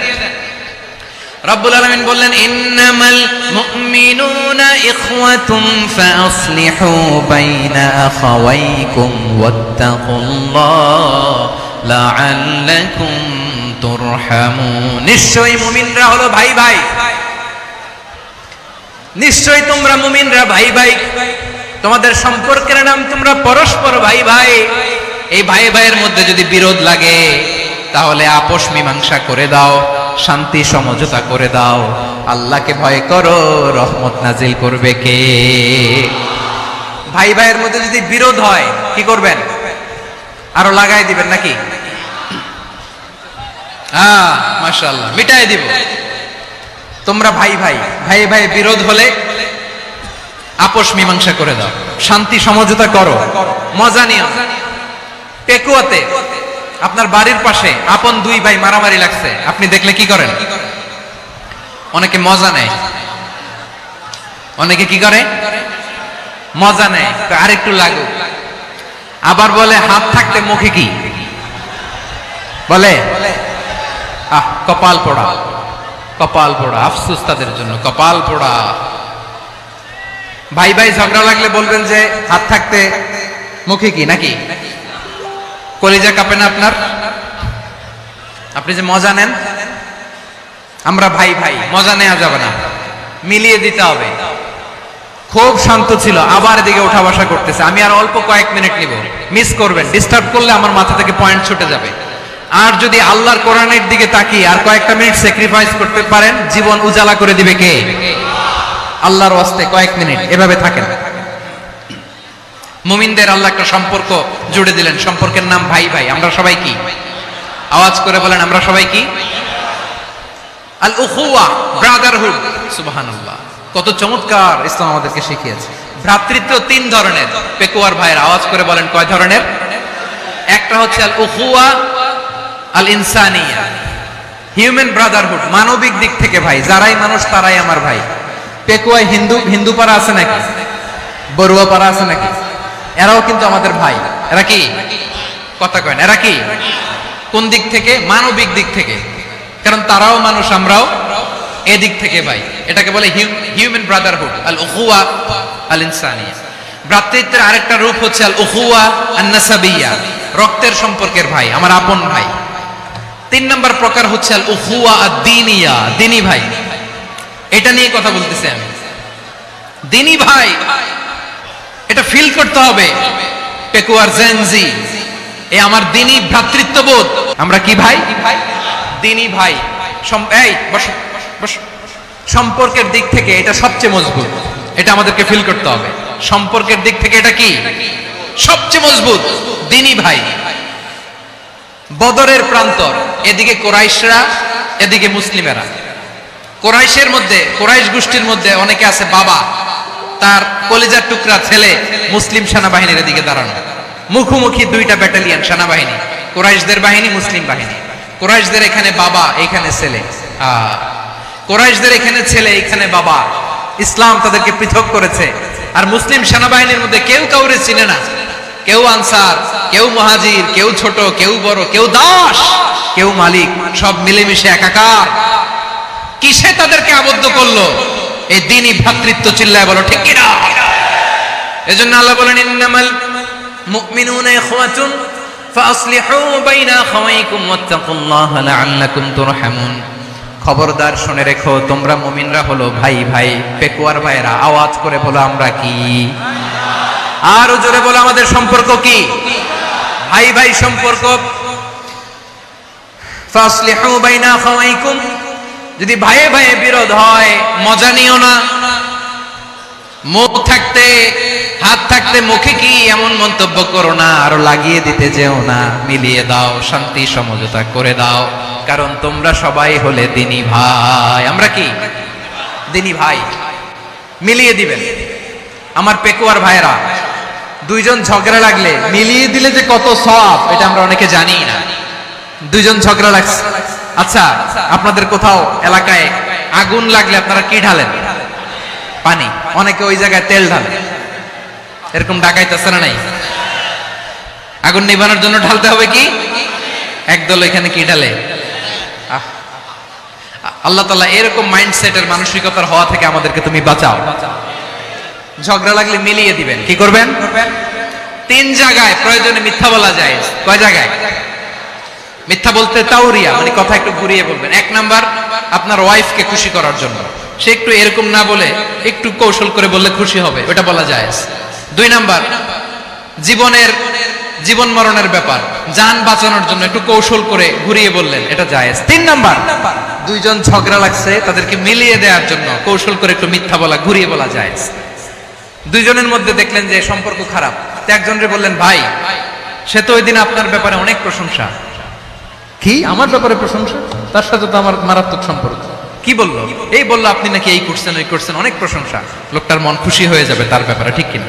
রব্বুল আলামিন বললেন ইন্নামাল মুমিনুনা ইখওয়াতুন ফাসলিহু বাইনা আখাওয়াইকুম ওয়াত্তাকুল্লাহ লাআল্লাকুম তুরহামুন। নিশ্চয়ই মুমিনরা হলো ভাই ভাই, নিশ্চয়ই তোমরা মুমিনরা ভাই ভাই, তোমাদের সম্পর্কের নাম তোমরা পরস্পর ভাই ভাই। এই ভাই ভাইয়ের মধ্যে যদি বিরোধ লাগে তাহলে আপোষ মীমাংসা করে দাও, শান্তি সমঝোতা করে দাও। আল্লাহকে ভয় করো, রহমত নাজিল করবে কে? ভাই ভাইয়ের মধ্যে যদি বিরোধ হয় কি করবেন? আরো লাগাই দিবেন নাকি? মাশাআল্লাহ, মিটাই দিব। তোমরা ভাই ভাই, ভাই ভাই বিরোধ হলে আপোষ মীমাংসা করে দাও, শান্তি সমঝোতা করো, মজা নিও। পেকুয়াতে আপনার বাড়ির পাশে আপন 2 ভাই মারামারি লাগছে, আপনি দেখলে কি করেন? অনেকে মজা নেয়। অনেকে কি করে? মজা নেয়, আরেকটু লাগুক। আবার বলে হাত থাকতে মুখে কি বলে? কপাল পোড়া, কপাল পোড়া। আফসোস তাদের জন্য, কপাল পোড়া। ভাই ভাই ঝগড়া লাগলে বলবেন যে হাত থাকতে মুখে কি, নাকি? কলিজা কাঁপে না আপনার? আপনি যে মজা নেন। আমরা ভাই ভাই, মজা নেওয়া যাবে না, মিলিয়ে দিতে হবে। খুব শান্ত ছিল, আবার এদিকে ওঠা বসা করতেছে। আমি আর অল্প কয়েক মিনিট নিব, মিস করবেন, ডিস্টার্ব করলে আমার মাথা থেকে পয়েন্ট ছুটে যাবে। আর যদি আল্লাহর কোরআনের দিকে তাকিয়ে আর কয়েকটা মিনিট স্যাক্রিফাইস করতে পারেন, জীবন উজালা করে দিবে কে? আল্লাহর ওয়াস্তে কয়েক মিনিট এভাবে থাকেন। মুমিনদের আল্লাহ একটা সম্পর্ক জুড়ে দিলেন, সম্পর্কের নাম ভাই ভাই। আমরা সবাই কি? আওয়াজ করে বলেন, আমরা সবাই কি? আল উখুয়া, ব্রাদারহুড। সুবহানাল্লাহ, কত চমৎকার ইসলাম আমাদেরকে শিখিয়েছে। ভ্রাতৃত্ব তিন ধরনের। পেকুয়ার ভাইয়ের আওয়াজ করে বলেন, কয় ধরনের? একটা হচ্ছে আল উখুয়া আল ইনসানিয়া, হিউম্যান ব্রাদারহুড, মানবিক দিক থেকে ভাই, যারাই মানুষ তারাই আমার ভাই। পেকুয়ায় হিন্দু পাড়া আছে নাকি? বড়ুয়া পাড়া আছে নাকি? এরাও কিন্তু আমাদের ভাই। এরা কি? কথা কয় না, এরা কি? কোন দিক থেকে? মানবিক দিক থেকে, কারণ তারাও মানুষ, আমরাও এদিক থেকে ভাই। এটাকে বলে হিউম্যান ব্রাদারহুড, আল উখুয়া আল ইনসানিয়া। ভ্রাতৃত্বের আরেকটা রূপ হচ্ছে আল উখুয়া আন নাসাবিয়া, রক্তের সম্পর্কের ভাই, আমার আপন ভাই। তিন নম্বর প্রকার হচ্ছে আল উখুয়া আদ দীনিয়া, দিনী ভাই। এটা নিয়ে কথা বলতেছি আমি। দিনী ভাই, এটা ফিল করতে হবে। পেকুয়ার জেনজি, এ আমার দিনী ভ্রাতৃত্ববোধ। আমরা কি ভাই? দিনী ভাই। এই বসো বসো। সম্পর্কের দিক থেকে এটা সবচেয়ে মজবুত, এটা আমাদেরকে ফিল করতে হবে। সম্পর্কের দিক থেকে এটা কি? সবচেয়ে মজবুত, দিনী ভাই। বদরের প্রান্তর, এদিকে কোরাইশরা, এদিকে মুসলিমেরা। কোরাইশের মধ্যে, কোরাইশ গোষ্ঠীর মধ্যে অনেকে আছে বাবা, তার কলিজার টুকরা ছেলে মুসলিম সেনাবাহিনীর এদিকে দাঁড়ানো, মুখোমুখি দুইটা ব্যাটালিয়ন সেনাবাহিনী, কোরাইশদের বাহিনী, মুসলিম বাহিনী। কোরাইশদের এখানে বাবা, এখানে ছেলে। কোরাইশদের এখানে ছেলে, এখানে বাবা। ইসলাম তাদেরকে পৃথক করেছে। আর মুসলিম সেনাবাহিনীর মধ্যে কেউ কাউরে চিনে না, কেউ আনসার, কেউ মুহাজির, কেউ ছোট, কেউ বড়, কেউ দাস, কেউ মালিক, সব মিলেমিশে একাকার। কিসে তাদেরকে আবদ্ধ করলো? এই দ্বীনি ভ্রাতৃত্ব। চিল্লায় বলো ঠিক কিনা? এজন্য আল্লাহ বলেন, ইন্নামাল মুমিনুনা ইখওয়াতুন ফাসলিহু বাইনা আখাওয়াইকুম ওয়াত্তাকুল্লাহা লাআল্লাকুম তুরহামুন। খবরদার শুনে রেখো, তোমরা মুমিনরা হলো ভাই ভাই। পেকুয়ার ভাইরা আওয়াজ করে বলো, আমরা কি? আর জোরে বলো, আমাদের সম্পর্ক কি? ভাই ভাই সম্পর্ক। ফাসলিহু বাইনা আখাওয়াইকুম, যদি ভাইয়ে ভাইয়ে বিরোধ হয় মজা নিও না। মুখ থাকতে, হাত থাকতে মুখে কি এমন মন্তব্য করো না, আরো লাগিয়ে দিতে যেও না। মিলিয়ে দাও, শান্তি সমঝোতা করে দাও, কারণ তোমরা সবাই হলে দিনী ভাই। আমরা কি? দিনী ভাই। মিলিয়ে দিবেন। আমার পেকুয়ার ভাইরা, দুইজন ঝগড়া লাগলে মিলিয়ে দিলে যে কত সওয়াব, এটা আমরা অনেকে জানি না। দুইজন ঝগড়া লাগছে, আচ্ছা আপনাদের কোথাও এলাকায় আগুন লাগলে আপনারা কি ঢালেন? পানি। অনেকে ওই জায়গায় তেল ঢালে। এরকম ডাকাইতেছে না নাই? আগুন নিভানোর জন্য ঢালতে হবে কি? একদল এখানে কি ঢালে? আল্লাহ তাআলা এরকম মাইন্ডসেটের, মানসিকতার হওয়া থেকে আমাদেরকে তুমি বাঁচাও। ঝগড়া লাগলে মিলিয়ে দিবেন। কি করবেন? তিন জায়গায় প্রয়োজনে মিথ্যা বলা যায়। কয় জায়গায় মিথ্যা বলতে? তাওরিয়া, মানে কথা একটু ঘুরিয়ে বলবেন। এক নাম্বার, আপনার ওয়াইফকে খুশি করার জন্য, সে একটু এরকম না বলে একটু কৌশল করে বললে খুশি হবে, ওটা বলা যায়। দুই নাম্বার, জীবন মরণের ব্যাপার, জান বাঁচানোর জন্য একটু কৌশল করে ঘুরিয়ে বললেন, এটা জায়েজ। তিন নাম্বার, দুইজন ঝগড়া লাগছে, তাদেরকে মিলিয়ে দেওয়ার জন্য কৌশল করে একটু মিথ্যা বলা, ঘুরিয়ে বলা জায়েজ। দুইজনের মধ্যে দেখলেন যে সম্পর্ক খারাপ, তো একজনরে বললেন, ভাই সে তো ওই দিন আপনার ব্যাপারে অনেক প্রশংসা। কি? আমার ব্যাপারে প্রশংসা? তার সাথে তো আমার মারাত্মক সম্পর্ক। কি বললো? এই বললো আপনি নাকি এই করছেন, ওই করছেন, অনেক প্রশংসা। লোকটার মন খুশি হয়ে যাবে তার ব্যাপারে, ঠিক কিনা?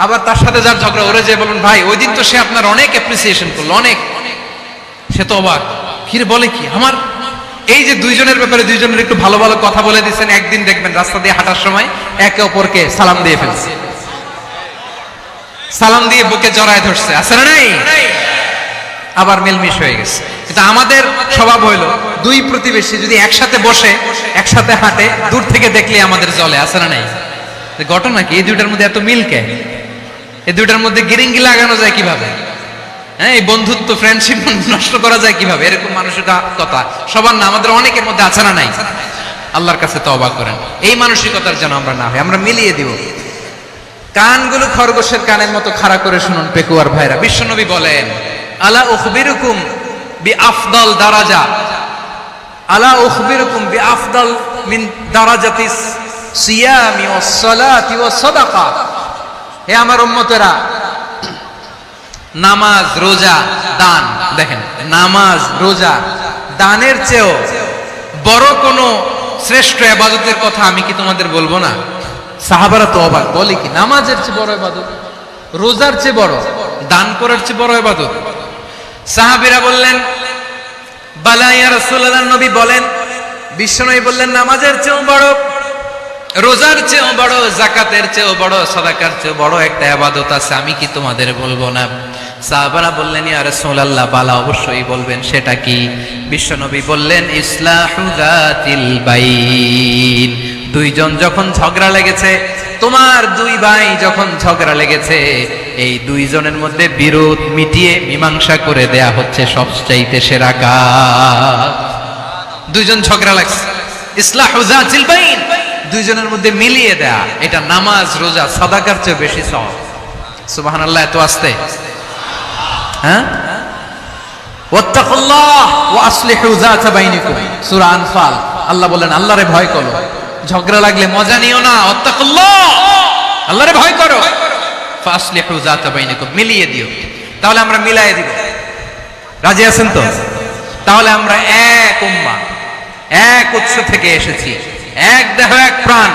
আবার তার সাথে যার ঝগড়া, ওরে যে বলুন, ভাই ওই দিন তো সে আপনার অনেক অ্যাপ্রিসিয়েশন করলো, অনেক। সে তো অবাক, কিরে বলে কি? আমার এই যে দুইজনের ব্যাপারে দুইজনের একটু ভালো ভালো কথা বলে দিচ্ছেন, একদিন দেখবেন রাস্তা দিয়ে হাঁটার সময় একে অপরকে সালাম দিয়ে ফেলছে, সালাম দিয়ে বুকে জড়ায় ধরছে, আছে না নাই? আবার মিলমিশ হয়ে গেছে। কিন্তু আমাদের স্বভাব হইলো, দুই প্রতিবেশী যদি একসাথে বসে একসাথে হাঁটে, দূর থেকে দেখলে আমাদের জলে, আছে না নাই? ঘটনা কি? এই দুইটার মধ্যে এত মিল কেন? এই দুইটার মধ্যে গিরিঙ্গি লাগানো যায় কিভাবে? হ্যাঁ, এই বন্ধুত্ব, ফ্রেন্ডশিপ নষ্ট করা যায় কিভাবে? এরকম মানুষের কথা সবার না, আমাদের অনেকের মধ্যে আছে না নাই? আল্লাহর কাছে তওবা করেন। এই মানসিকতার যেন আমরা না হই, আমরা মিলিয়ে দিব। কানগুলো খরগোশের কানের মতো খাড়া করে শুনুন পেকুয়ার ভাইরা। বিশ্বনবী বলেন, আলা উখবিরুকুম বিআফদাল দারাজা, আলা উখবিরুকুম বিআফদাল মিন দারাজাতিস সিয়ামি ওয়াস সালাতি ওয়াস সাদাকা। হে আমার উম্মতেরা, নামাজ, রোজা, দান, দেখেন নামাজ, রোজা, দানের চেয়েও বড় কোন শ্রেষ্ঠ ইবাদতের কথা আমি কি তোমাদের বলবো না? সাহাবারা তো অবাক, বলে কি নামাজের চেয়ে বড় ইবাদত, রোজার চেয়ে বড়, দান করার চেয়ে বড় ইবাদত? সাহাবীরা বললেন, বালা ইয়া রাসূলুল্লাহ, নবী বলেন। বিশ্বনবী বললেন, নামাজের চেয়েও বড়, রোজার চেয়েও বড়, যাকাতের চেয়েও বড়, সাদাকার চেয়েও বড় একটা ইবাদত আছে, আমি কি তোমাদের বলবো না? সাহাবারা বললেন, ইয়া রাসূলুল্লাহ, বালা, অবশ্যই বলবেন, সেটা কি? বিশ্বনবী বললেন, ইসলাহু যাতিল বাইন। দুইজন যখন ঝগড়া লেগেছে, তোমার দুই ভাই যখন ঝগড়া লেগেছে, এই দুইজনের মধ্যে বিরোধ মিটিয়ে মীমাংসা করে দেয়া হচ্ছে সবচাইতে সেরা কাজ। দুইজন ঝগড়া লাগছে, ইসলাহু যাতিল বাইন, দুইজনের মধ্যে মিলিয়ে দেয়া, এটা নামাজ, রোজা, সাদাকার চেয়ে বেশি সওয়াব। সুবহানাল্লাহ, এত আস্তে, হ্যাঁ? ওয়াত্তাকুল্লাহ ওয়া আসলিহু যাতা বাইনিকুম, সূরা আনফাল। আল্লাহ বলেন, আল্লাহরে ভয় করো, ঝগড়া লাগলে মজা নিও না, ওয়াত্তাকুল্লাহ, আল্লাহরে ভয় করো, ফাসলিহু যাতা বাইনিকুম, মিলিয়ে দিও। তাহলে আমরা মিলায়ে দিব, রাজি আছেন তো? তাহলে আমরা এক উম্মাহ, এক উৎস থেকে এসেছি, এক দেহ এক প্রাণ,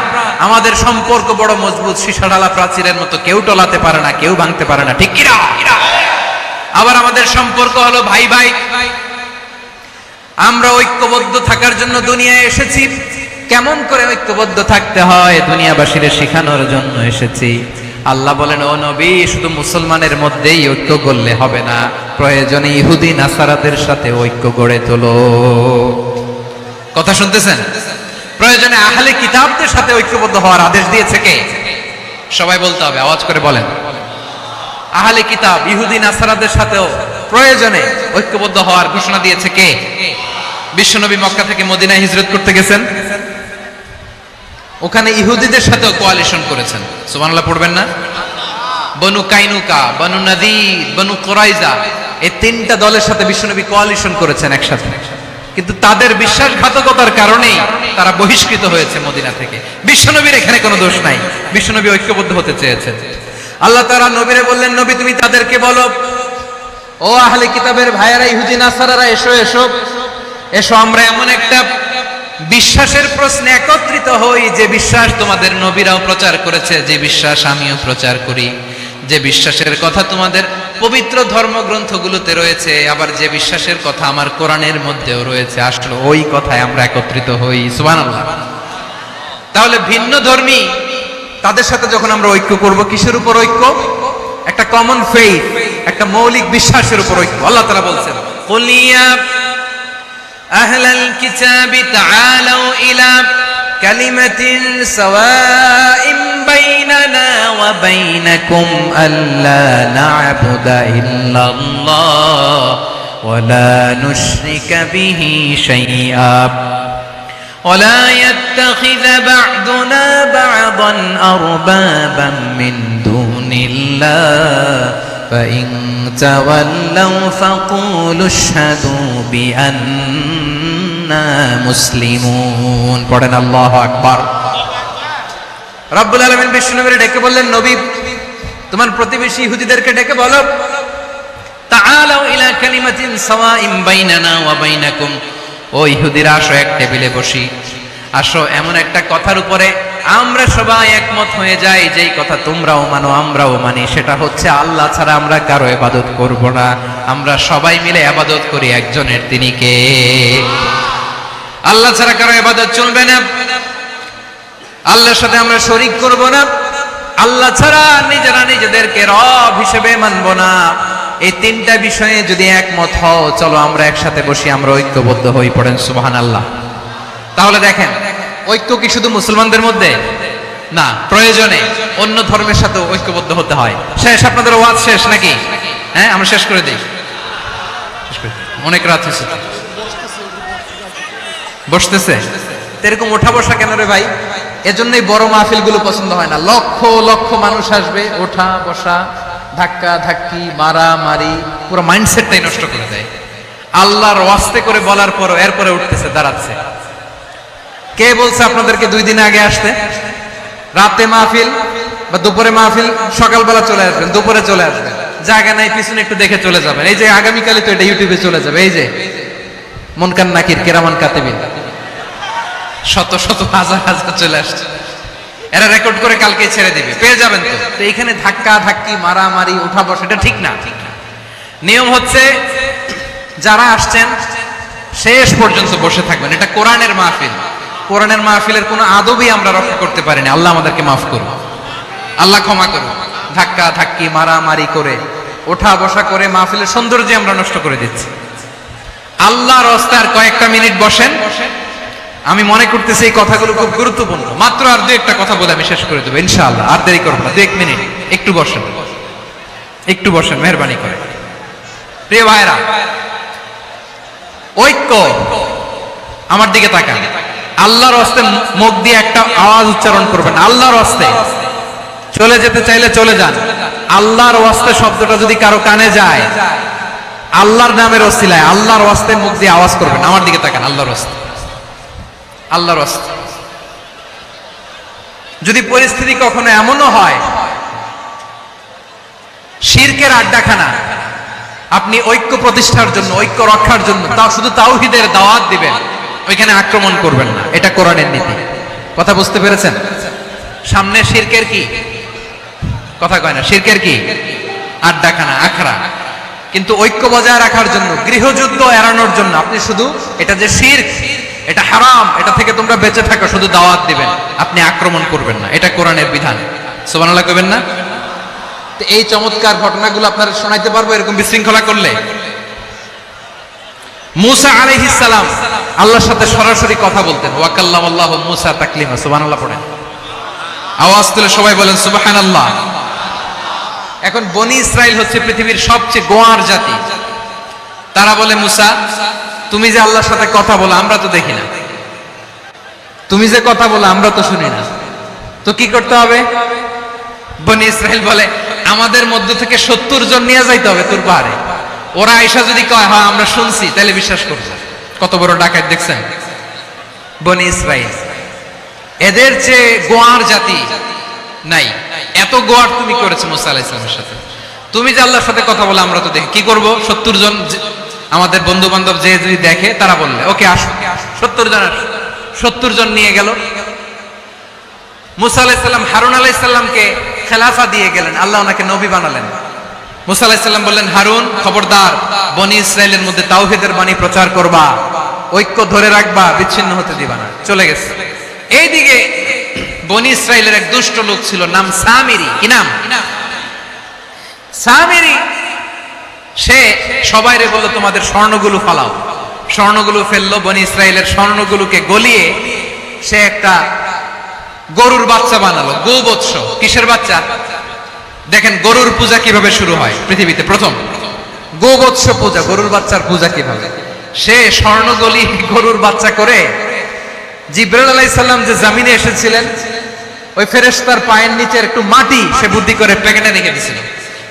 আমাদের সম্পর্ক বড় মজবুত, সীসাডালা প্রাচীরের মতো, কেউ টলাতে পারে না, কেউ ভাঙতে পারে না, ঠিক কিনা? আবার আমাদের সম্পর্ক হলো ভাই ভাই। আমরা ঐক্যবদ্ধ থাকার জন্য দুনিয়ায় এসেছি। কেমন করে ঐক্যবদ্ধ থাকতে হয় দুনিয়াবাসীদের শেখানোর জন্য এসেছি। আল্লাহ বলেন, ও নবী, শুধু মুসলমানের মধ্যেই ঐক্য করলে হবে না, প্রয়োজনে ইহুদি নাসারাদের সাথে ঐক্য গড়ে তোলো। কথা শুনতেছেন? প্রয়োজনে আহলে কিতাবদের সাথে ঐক্যবদ্ধ হওয়ার আদেশ দিয়েছে কে? সবাই বলতে হবে, আওয়াজ করে বলেন। আহলে কিতাব, ইহুদি নাসারাদের সাথেও প্রয়োজনে ঐক্যবদ্ধ হওয়ার ঘোষণা দিয়েছে কে? বিশ্বনবী মক্কা থেকে মদিনায় হিজরত করতে গেছেন, ওখানে ইহুদিদের সাথেও কোয়ালিশন করেছেন। সুবহানাল্লাহ পড়বেন না? বনু কাইনুকা, বনু নাদির, বনু কুরাইজা, এই তিনটা দলের সাথে বিশ্বনবী কোয়ালিশন করেছেন একসাথে। কিন্তু তাদের বিশ্বাসঘাতকতার কারণেই তারা বহিষ্কৃত হয়েছে মদিনা থেকে। বিশ্বনবীর এখানে কোনো দোষ নাই, বিশ্বনবী ঐক্যবদ্ধ হতে চেয়েছেন। আল্লাহ তাআলা নবীরে বললেন, নবী তুমি তাদেরকে বলো, ও আহলে কিতাবের ভাইয়েরা, ইহুদি নাসারারা, এসো এসো এসো, আমরা এমন একটা বিশ্বাসের প্রশ্নে একত্রিত হই, যে বিশ্বাস তোমাদের নবীরাও প্রচার করেছে, যে বিশ্বাস আমিও প্রচার করি, যে বিশ্বাসের কথা তোমাদের পবিত্র ধর্মগ্রন্থগুলোতে রয়েছে, আবার যে বিশ্বাসের কথা আমার কোরআনের মধ্যেও রয়েছে, আসলে ওই কথায় আমরা একত্রিত হই। সুবহানাল্লাহ। তাহলে ভিন্ন ধর্মী তাদের সাথে যখন আমরা ঐক্য করব, কিসের উপর ঐক্য? একটা কমন ফেইথ, একটা মৌলিক বিশ্বাসের উপর ঐক্য। আল্লাহ তাআলা বলছেন, কুল ইয়া আহলাল কিতাবি তাআলাউ ইলা কালিমাতিন সাওয়াইন বাইনানা ওয়া বাইনাকুম আল্লা না'বুদা ইল্লাল্লাহ ওয়া লা নুশরিকা বিহি শাইআ ولا يتخذ بعضنا بعضا أربابا من دون الله فإن تولوا فقولوا اشهدوا بأننا مسلمون। পড়েন আল্লাহু আকবার। রব্বুল আলামিন বিশ্বনবীকে ডেকে বললেন, নবী তোমার প্রতিবেশী ইহুদিদেরকে ডেকে বলো, তাআলাউ ইলা কালিমাতিন সাওয়াইন বাইনানা ওয়া বাইনাকুম, ও ইহুদিরা, আসো এক টেবিলে বসি, আসো এমন একটা কথার উপরে আমরা সবাই একমত হয়ে যাই, যেই কথা তোমরাও মানো আমরাও মানি, সেটা হচ্ছে আল্লাহ ছাড়া আমরা কারো ইবাদত করব না, আমরা সবাই মিলে ইবাদত করি একজনের, তিনি কে? আল্লাহ ছাড়া কারো ইবাদত চলবে না, আল্লাহর সাথে আমরা শরীক করব না, আল্লাহ ছাড়া নিজেরা নিজেদেরকে রব হিসেবে মানব না। এই তিনটা বিষয়ে যদি একমত হও, চলো আমরা একসাথে বসি, আমরা ঐক্যবদ্ধ হই। পড়েন সুবহানাল্লাহ। তাহলে দেখেন, ঐক্য কি শুধু মুসলমানদের মধ্যে না, প্রয়োজনে অন্য ধর্মের সাথে ঐক্যবদ্ধ হতে হয়। শেষ? আপনাদের ওয়াজ শেষ নাকি? হ্যাঁ, আমরা শেষ করে দিই, অনেক রাত হয়েছে, বসতেছে। এরকম ওঠা বসা কেন রে ভাই? এজন্যই বড় মাহফিল গুলো পছন্দ হয় না। লক্ষ লক্ষ মানুষ আসবে, ওঠা বসা, ধাক্কা ধাক্কি, মারা মারি, পুরো মাইন্ডসেটটাই নষ্ট করে দেয়। আল্লাহর ওয়াস্তে করে বলার পরও এরপরে উঠতেছে, দাঁড়াচ্ছে। কে বলছে আপনাদেরকে 2 দিন আগে আসতে? রাতে মাহফিল বা দুপুরে মাহফিল, সকালবেলা চলে আসবেন, দুপুরে চলে আসবেন, জায়গা নাই পিছনে একটু দেখে চলে যাবেন। এই যে আগামীকালই তো এটা ইউটিউবে চলে যাবে। এই যে মুনকার নাকির কিরামান কাতিবিন, শত শত হাজার হাজার চলে আসছে, এরা রেকর্ড করে কালকে ছেড়ে দিবে, পেয়ে যাবেন। তো এইখানে ধাক্কা ধাক্কি, মারামারি, উঠা বসা, এটা ঠিক না। নিয়ম হচ্ছে যারা আসছেন শেষ পর্যন্ত বসে থাকবেন। এটা কোরআনের মাহফিল। কোরআনের মাহফিলের কোনো আদবই আমরা রক্ষা করতে পারিনি। আল্লাহ আমাদেরকে মাফ করুন, আল্লাহ ক্ষমা করুন। ধাক্কা ধাক্কি, মারামারি করে, ওঠা বসা করে মাহফিলের সৌন্দর্য আমরা নষ্ট করে দিচ্ছি। আল্লাহর রাস্তায় কয়েকটা মিনিট বসেন। আমি মনে করতেছি এই কথাগুলো খুব গুরুত্বপূর্ণ। মাত্র আর 2-1টা কথা বলে আমি শেষ করে দেবো ইনশাআল্লাহ। আর দেরি করবো না, 2-1 মিনিট একটু বসেন, একটু বসেন মেহরবানি করে। প্রিয় ভাইরা, ঐক্য, আমার দিকে তাকান। আল্লাহর রাস্তে মুখ দিয়ে একটা আওয়াজ উচ্চারণ করবেন, আল্লাহর রাস্তে। চলে যেতে চাইলে চলে যান। আল্লাহর ওয়াস্তে শব্দটা যদি কারো কানে যায়, আল্লাহর নামের ওসিলায় আল্লাহর ওয়াস্তে মুখ দিয়ে আওয়াজ করবেন। আমার দিকে তাকান, আল্লাহর ওয়াস্তে, আল্লাহর ওয়াস্তে। যদি পরিস্থিতি কখনো এমনও হয় শিরকের আড্ডাখানা, আপনি ঐক্য প্রতিষ্ঠার জন্য, ঐক্য রক্ষার জন্য তাও শুধু তাওহীদের দাওয়াত দিবেন, ওইখানে আক্রমণ করবেন না। এটা কোরআনের নীতি। কথা বুঝতে পেরেছেন? সামনে শিরকের কি কথা কয় না, শিরকের কি আড্ডাখানা, আখড়া। কিন্তু ঐক্য বজায় রাখার জন্য, গৃহযুদ্ধ এড়ানোর জন্য আপনি শুধু এটা যে শিরক, এটা হারাম, এটা থেকে তোমরা বেঁচে থাকো, শুধু দাওয়াত দিবেন, আপনি আক্রমণ করবেন না। এটা কোরআনের বিধান। সুবহানাল্লাহ কইবেন না? তো এই চমৎকার ঘটনাগুলো আপনারা শোনাইতে পারবো এরকম বিশৃঙ্খলা করলে। মুসা আলাইহিস সালাম আল্লাহর সাথে সরাসরি কথা বলতেন। ওয়া কাল্লামাল্লাহু মুসা তাকলিমা। সুবহানাল্লাহ পড়েন, আওয়াজ তুলে সবাই বলেন সুবহানাল্লাহ। এখন বনি ইসরাইল হচ্ছে পৃথিবীর সবচেয়ে গোয়ার জাতি। তারা বলে, মুসা তুমি যে আল্লাহর সাথে কথা বলো আমরা তো দেখি না, তুমি যে কথা বলো আমরা তো শুনি না, তো কি করতে হবে? বনি ইসরাইল বলে, আমাদের মধ্য থেকে 70 জন নিয়ে যাইতে হবে তোর পাহাড়ে। ওরা আয়েশা যদি কয় হ্যাঁ আমরা শুনছি, তাহলে বিশ্বাস করবো। কত বড় ডাকাত দেখছেন বনি ইসরাইল। এদের চেয়ে গোয়ার জাতি নাই। এত গোয়ার তুমি করেছো মুসা আলাইহিস সালামের সাথে। তুমি যে আল্লাহর সাথে কথা বলে আমরা তো দেখি, কি করব? 70 জন আমাদের বন্ধু বান্ধব যে যদি দেখে, তারা বললে ওকে আসো, 70 জন আসো। 70 জন নিয়ে গেল। মুসা আলাইহিস সালাম হারুন আলাইহিস সালামকে খেলাফা দিয়ে গেলেন, আল্লাহ ওনাকে নবী বানালেন। মুসা আলাইহিস সালাম বললেন, হারুন খবরদার, বনি ইসরাইলের মধ্যে তাওহীদের বাণী প্রচার করবা, ঐক্য ধরে রাখবা, বিচ্ছিন্ন হতে দিবা না। চলে গেছে। এইদিকে বনি ইসরাইলের এক দুষ্ট লোক ছিল, নাম সামিরি। কি নাম? সামিরি। সে সবাইরে বলল তোমাদের স্বর্ণগুলো ফালাও। স্বর্ণগুলো ফেললো। বনি ইসরাইলের স্বর্ণগুলোকে গলিয়ে সে একটা গরুর বাচ্চা বানালো। গোবৎস। কিসের বাচ্চা? দেখেন গরুর পূজা কিভাবে শুরু হয় পৃথিবীতে প্রথম। গোবৎস পূজা, গরুর বাচ্চার পূজা কিভাবে। সে স্বর্ণ গলি গরুর বাচ্চা করে জিবরাইল আলাইহিস সালাম যে জমিনে এসেছিলেন, ওই ফেরেশতার পায়ের নিচে একটু মাটি সে বুদ্ধি করে প্যাকেটে রেখে দিয়েছিল।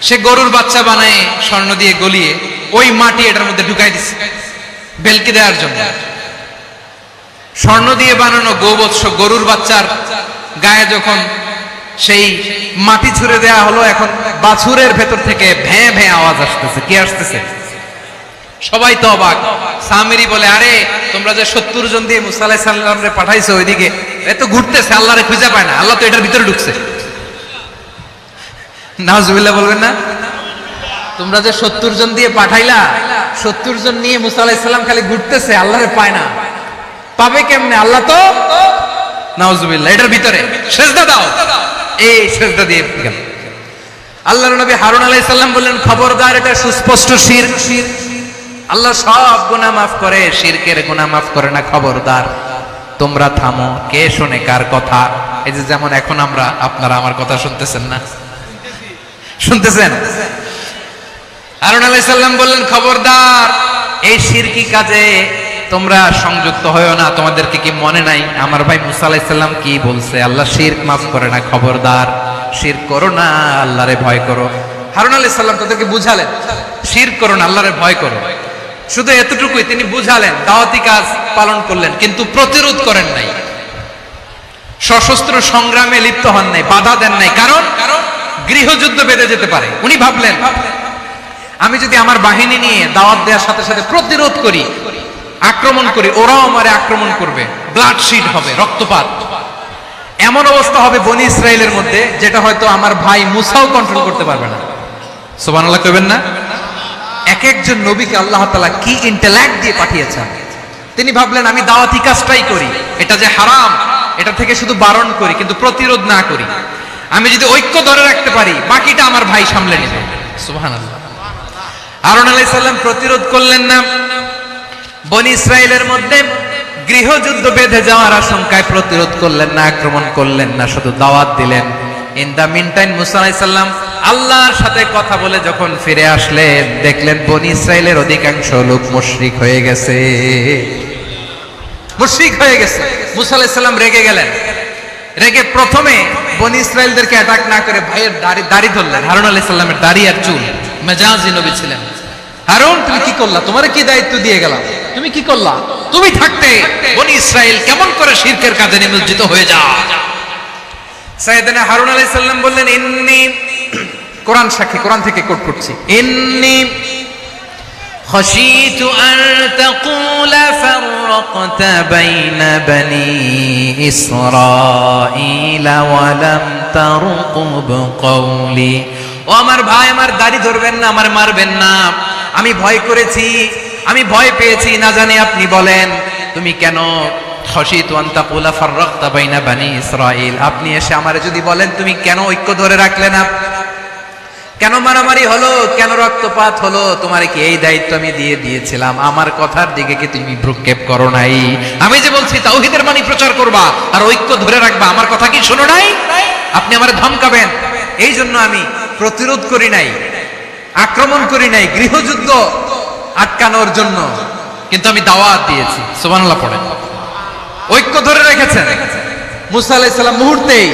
সে গরুর বাচ্চা বানায় স্বর্ণ দিয়ে গলিয়ে ওই মাটি এটার মধ্যে ঢুকাই দিচ্ছে বেলকি দেওয়ার জন্য। স্বর্ণ দিয়ে বানানো গোবৎস গরুর বাচ্চার গায়ে যখন সেই মাটি ছুঁড়ে দেয়া হলো, এখন বাছুরের ভেতর থেকে ভ্যাঁ ভ্যাঁ আওয়াজ আসতেছে। কি আসতেছে? সবাই তো অবাক। সামিরি বলে, আরে তোমরা যে 70 জন দিয়ে মুসা আলাইহিস সালামরে পাঠাইছো, ওইদিকে এত ঘুরতেছে, আল্লাহরে খুঁজে পায় না, আল্লাহ তো এটার ভিতরে ঢুকছে। নাউজুবিল্লাহ বলবেন না? তোমরা যে 70 জন দিয়ে পাঠাইলা, 70 জন নিয়ে মুসা আলাইহিস সালাম খালি ঘুরতেছে, আল্লাহরে পায় না। পাবে কেমনে? আল্লাহ তো নাউজুবিল্লাহ এটার ভিতরে। সেজদা দাও। এই সেজদা দিয়ে গেল। আল্লাহর নবী হারুন আলাইহিস সালাম বললেন, খবরদার, এটা সুস্পষ্ট শিরক। আল্লাহ সব গুনাহ মাফ করে, শিরকের গুনাহ মাফ করে না। খবরদার, তোমরা থামো। কে শোনে কার কথা? এই যে যেমন এখন আমরা, আপনারা আমার কথা শুনতেছেন না? শুনতেছেন? হারুন আলাইহিস সালাম বললেন, খবরদার, এই শিরকি কাজে তোমরা সংযুক্ত হয়েও না, তোমাদেরকে কি মনে নাই আমার ভাই মুসা আলাইহিস সালাম কি বলছে, আল্লাহ শিরক মাফ করে না, খবরদার শিরক করো না, আল্লাহরে ভয় করো। হারুন আলাইহিস সালাম তাদেরকে বুঝালেন শিরক করো না, আল্লাহরে ভয় করো। শুধু এতটুকুই তিনি বুঝালেন, দাওয়াতি কাজ পালন করলেন, কিন্তু প্রতিরোধ করেন নাই, সশস্ত্র সংগ্রামে লিপ্ত হন নাই, বাধা দেন নাই। কারণ গৃহযুদ্ধ বেঁধে যেতে পারে। উনি ভাবলেন আমি যদি আমার বাহিনী নিয়ে দাওয়াত দেওয়ার সাথে সাথে প্রতিরোধ করি, আক্রমণ করি, ওরাও আমারে আক্রমণ করবে, ব্লাডশিট হবে, রক্তপাত, এমন অবস্থা হবে বনি ইসরাইলের মধ্যে যেটা হয়তো আমার ভাই মুসাও কন্ট্রোল করতে পারবে না। সুবহানাল্লাহ কইবেন না? এক একজন নবীকে আল্লাহ তাআলা কি ইন্টেলেক্ট দিয়ে পাঠিয়েছেন। তিনি ভাবলেন আমি দাওয়াতি কাজটাই করি, এটা যে হারাম এটা থেকে শুধু বারণ করি, কিন্তু প্রতিরোধ না করি। আমি যদি ঐক্য ধরে রাখতে পারি, বাকিটা আমার ভাই সামলে নেবে। সুবহানাল্লাহ। হারুন আলাইহিস সালাম প্রতিরোধ করলেন না, বনি ইসরাইলের মধ্যে গৃহযুদ্ধ বেঁধে যাওয়ার আশঙ্কায় প্রতিরোধ করলেন না, আক্রমণ করলেন না, শুধু দাওয়াত দিলেন। ইন দা মিন টাইম মুসা আলাইহিস সালাম আল্লাহর সাথে কথা বলে যখন ফিরে আসলেন, দেখলেন বনি ইসরাইলের অধিকাংশ লোক মুশরিক হয়ে গেছে, মুশরিক হয়ে গেছে। মুসা আলাইহিস সালাম রেগে গেলেন, রেগে প্রথমে বনি ইসরাইলদেরকে অ্যাটাক না করে ভাইয়ের দাড়ি ধরলেন। হারুন আলাইহিস সালামের দাড়ি আর চুল, মেজাজি নবী ছিলেন। হারুন তুমি কি করলা, তোমারে কি দায়িত্ব দিয়ে গেলাম, তুমি কি করলা, তুমি থাকতে বনি ইসরাইল কেমন করে শিরকের কাজে নিমজ্জিত হয়ে যায়। সাইয়েদনা হারুন আলাইহিস সালাম বললেন ইন্নী, কোরআন সাক্ষী, কোরআন থেকে কোট করছি, ইন্নী খাশিতু আন তাকুলা ফাররাকতা বাইনা বনি ইসরাঈলা ওয়া লাম তারকুব কওলি। ও আমার ভাই, আমার দাড়ি ধরবেন না, আমার মারবেন না, আমি ভয় করেছি, আমি ভয় পেয়েছি, না জানি আপনি বলেন তুমি কেন খাশিতু আন তাকুলা ফাররাকতা বাইনা বনি ইসরাঈল, আপনি এসে আমারে যদি বলেন তুমি কেন ঐক্য ধরে রাখলে না, কেন মারামারি হলো, কেন রক্তপাত হলো, তোমারে কি এই দায়িত্ব আমি দিয়ে দিয়েছিলাম, আমার কথার দিকে কি তুমি ভ্রুক্ষেপ করো নাই? আমি যে বলছি তাওহীদের বাণী প্রচার করবা আর ঐক্য ধরে রাখবা, আমার কথা কি শোনো নাই? আপনি আমারে ধমকাবেন, এই জন্য আমি প্রতিরোধ করি নাই, আক্রমণ করি নাই, গৃহযুদ্ধ আটকানোর জন্য, কিন্তু আমি দাওয়াত দিয়েছি। সুবহানাল্লাহ পড়েন। ঐক্য ধরে রেখেছেন। মুসা আলাইহিস সালাম মুহূর্তেই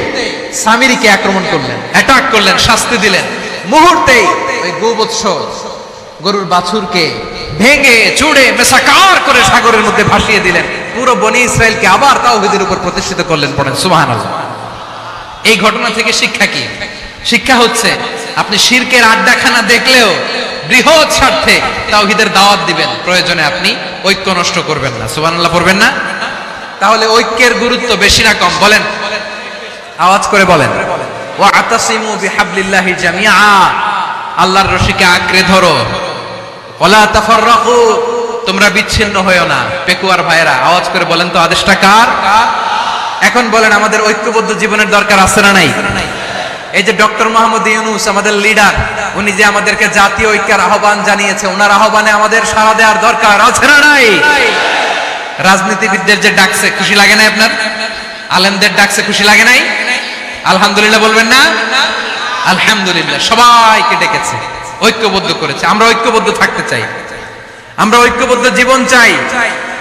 সামিরীকে আক্রমণ করলেন, অ্যাটাক করলেন, শাস্তি দিলেন। মুহূর্তেই ওই গোবৎস গরুর বাছুরকে ভেঙে চুড়ে মেসাকার করে সাগরের মধ্যে ভাসিয়ে দিলেন। পুরো বনি ইসরাইলকে আবার তাওহীদের উপর প্রতিষ্ঠিত করলেন। পড়েন সুবহানাল্লাহ। এই ঘটনা থেকে শিক্ষা কি? শিক্ষা হচ্ছে আপনি শিরকের আড্ডাখানা দেখলেও বৃহৎ স্বার্থে তাওহীদের দাওয়াত দিবেন, প্রয়োজনে আপনি ঐক্য নষ্ট করবেন না। সুবহানাল্লাহ পড়বেন না? তাহলে ঐক্যের গুরুত্ব বেশি না কম? বলেন, আওয়াজ করে বলেন। ওয়া আতাসিমু বিহাবলিল্লাহি জামিআ, আল্লাহর রশিকে আঁকড়ে ধরো। ওয়ালা তাফাররাকু, তোমরা বিচ্ছিন্ন হয়ো না। পেকুয়ার ভাইরা আওয়াজ করে বলেন তো, আদেশটা কার? এখন বলেন আমাদের ঐক্যবদ্ধ জীবনের দরকার আছে না নাই? এই যে ডক্টর মোহাম্মদ ইউনূস আমাদের লিডার, উনি যে আমাদেরকে জাতীয় ঐক্যের আহ্বান জানিয়েছে, ওনার আহ্বানে আমাদের সাড়া দেওয়ার দরকার আছে না নাই? রাজনীতিবিদদের যে ডাকছে, খুশি লাগে না আপনার? আলেমদের ডাকছে, খুশি লাগে নাই? আলহামদুলিল্লাহ বলবেন না? আলহামদুলিল্লাহ। সবাইকে ডেকেছে, ঐক্যবদ্ধ করেছে। আমরা ঐক্যবদ্ধ থাকতে চাই, আমরা ঐক্যবদ্ধ জীবন চাই,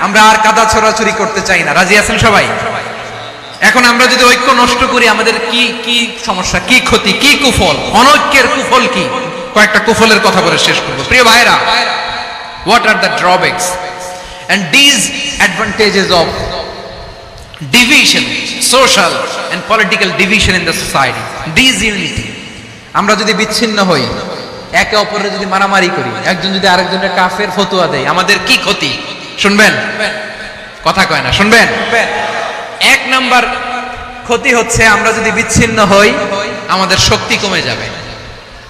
আমরা আর কাদা ছড়াছড়ি করতে চাই না। রাজি আছেন সবাই? এখন আমরা যদি ঐক্য নষ্ট করি, আমাদের কি কি সমস্যা, কি ক্ষতি, কি কুফল, অনৈক্যের কুফল কি? কয়েকটা কুফলের কথা বলে শেষ করবো। প্রিয় ভাইরা, what are the drawbacks and disadvantages of division, social and political division in the society? Disunity, আমরা যদি বিচ্ছিন্ন হই, একে অপরের যদি মারামারি করি, একজন যদি আরেকজনের কাফের ফতোয়া দেয়, আমাদের কি ক্ষতি? শুনবেন? কথা কয় না, শুনবেন? এক নাম্বার ক্ষতি হচ্ছে, আমরা যদি বিচ্ছিন্ন হই, আমাদের শক্তি কমে যাবে,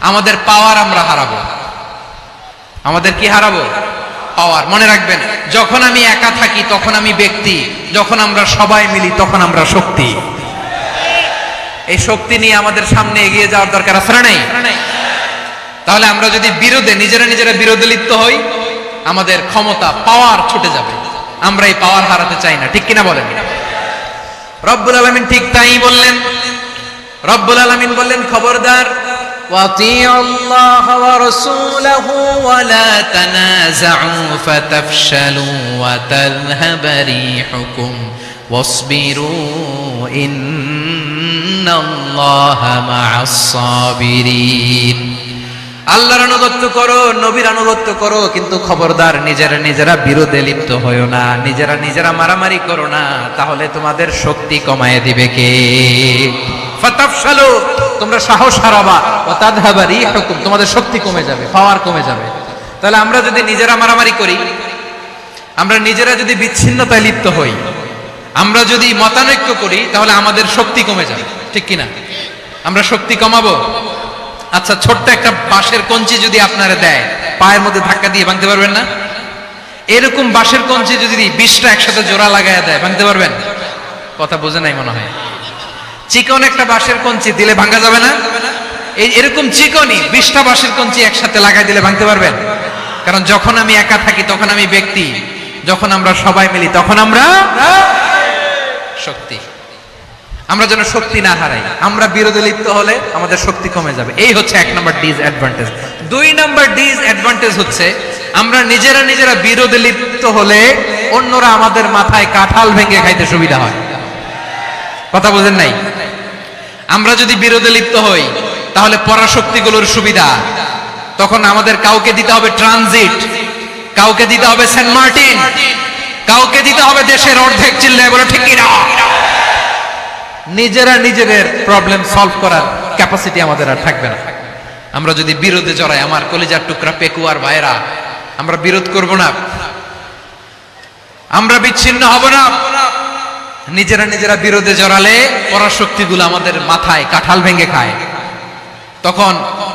আমাদের পাওয়ার আমরা হারাবো। আমাদের কি হারাবো? পাওয়ার। মনে রাখবেন, যখন আমি একা থাকি তখন আমি ব্যক্তি, যখন আমরা সবাই মিলি তখন আমরা শক্তি। এই শক্তি নিয়ে আমাদের সামনে এগিয়ে যাওয়ার দরকার আছে না নাই? তাহলে আমরা যদি নিজেরা বিরোধে লিপ্ত হই, আমাদের ক্ষমতা, পাওয়ার ছুটে যাবে। আমরা এই পাওয়ার হারাতে চাই না, ঠিক কিনা বলেন? রব্বুল আলামিন ঠিক তাই বললেন। রব্বুল আলামিন বললেন, খবরদার وَأَطِيعُوا اللَّهَ وَرَسُولَهُ وَلَا تَنَازَعُوا فَتَفْشَلُوا وَتَذْهَبَ رِيحُكُمْ وَاصْبِرُوا إِنَّ اللَّهَ مَعَ الصَّابِرِينَ। আল্লাহর আনুগত্য করো, নবীর আনুগত্য করো, কিন্তু খবরদার নিজেরা বিরোধে লিপ্ত হয়ো না, নিজেরা মারামারি করো না, তাহলে তোমাদের শক্তি কমায় দিবে কে? ফাতাফশালু, তোমরা সাহস হারাবা, ওয়া তাযহাবা রিহুকুম, তোমাদের শক্তি কমে যাবে, পাওয়ার কমে যাবে। তাহলে আমরা যদি নিজেরা মারামারি করি, আমরা নিজেরা যদি বিচ্ছিন্নতায় লিপ্ত হই, আমরা যদি মতানৈক্য করি, তাহলে আমাদের শক্তি কমে যাবে, ঠিক কিনা? আমরা শক্তি কমাবো। আচ্ছা, ছোট্ট একটা বাঁশের কঞ্চি যদি আপনারা দেয়, পায়ের মধ্যে ধাক্কা দিয়ে ভাঙতে পারবেন না? এরকম বাঁশের কঞ্চি যদি 20টা একসাথে জোড়া লাগায় দেয়, ভাঙতে পারবেন? কথা বোঝে নাই মনে হয়। চিকন একটা বাঁশের কঞ্চি দিলে ভাঙা যাবে না? এরকম চিকনই 20টা বাঁশের কঞ্চি একসাথে লাগাই দিলে ভাঙতে পারবেন? কারণ যখন আমি একা থাকি তখন আমি ব্যক্তি, যখন আমরা সবাই মিলি তখন আমরা শক্তি। আমরা যেন শক্তি না হারাই। আমরা বিরোধে লিপ্ত হলে আমাদের শক্তি কমে যাবে। এই হচ্ছে 1 নম্বর ডিসঅ্যাডভান্টেজ। 2 নম্বর ডিসঅ্যাডভান্টেজ হচ্ছে আমরা নিজেরা বিরোধে লিপ্ত হলে অন্যরা আমাদের মাথায় কাঁঠাল ভেঙে খাইতে সুবিধা হয়। কথা বুঝেন নাই? আমরা যদি বিরোধে লিপ্ত হই তাহলে পরাশক্তিগুলোর সুবিধা, তখন আমাদের কাউকে দিতে হবে ট্রানজিট, কাউকে দিতে হবে সেন্ট মার্টিন, কাউকে দিতে হবে দেশের অর্ধেক। চিল্লায় বলো ঠিক কিনা? নিজেদের প্রবলেম সলভ করার ক্যাপাসিটি আমাদের আর থাকবে না। আমরা যদি বিরোধে জড়াই, আমার কলিজার টুকরা পেকুয়ার ভাইরা, আমরা বিরোধ করব না, আমরা বিচ্ছিন্ন হব না। নিজেরা বিরোধে জড়ালে পরাশক্তিগুলো আমাদের মাথায় কাঁঠাল ভেঙে খায়। তখন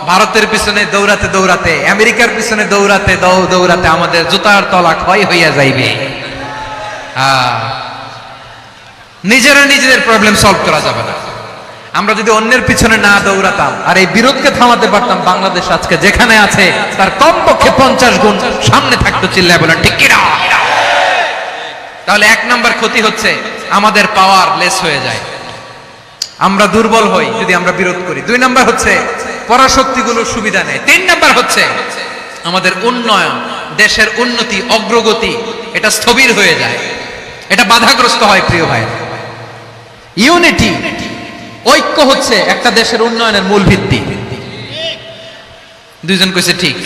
ভারতের পিছনে দৌড়াতে, আমেরিকার পিছনে দৌড়াতে আমাদের জুতার তলা ক্ষয় হইয়া যাইবে। নিজেদের প্রবলেম সলভ করা যাবে না। আমরা যদি অন্যের পিছনে না দৌড়াতাম আর এই বিরোধকে থামাতে পারতাম, বাংলাদেশ আজকে যেখানে আছে তার কমপক্ষে 50 গুণ সামনে থাকতো। চিল্লায় বলেন ঠিক কিনা? তাহলে 1 নম্বর ক্ষতি হচ্ছে আমাদের পাওয়ার লেস হয়ে যায়, আমরা দুর্বল হই যদি আমরা বিরোধ করি। 2 নম্বর হচ্ছে পরাশক্তিগুলোর সুবিধা নেয়। 3 নম্বর হচ্ছে আমাদের উন্নয়ন, দেশের উন্নতি, অগ্রগতি, এটা স্থবির হয়ে যায়, এটা বাধাগ্রস্ত হয়। প্রিয় ভাই, ইউনিটি, ঐক্য হচ্ছে একটা দেশের উন্নয়নের মূল ভিত্তি। 2 জন কইছে ঠিক,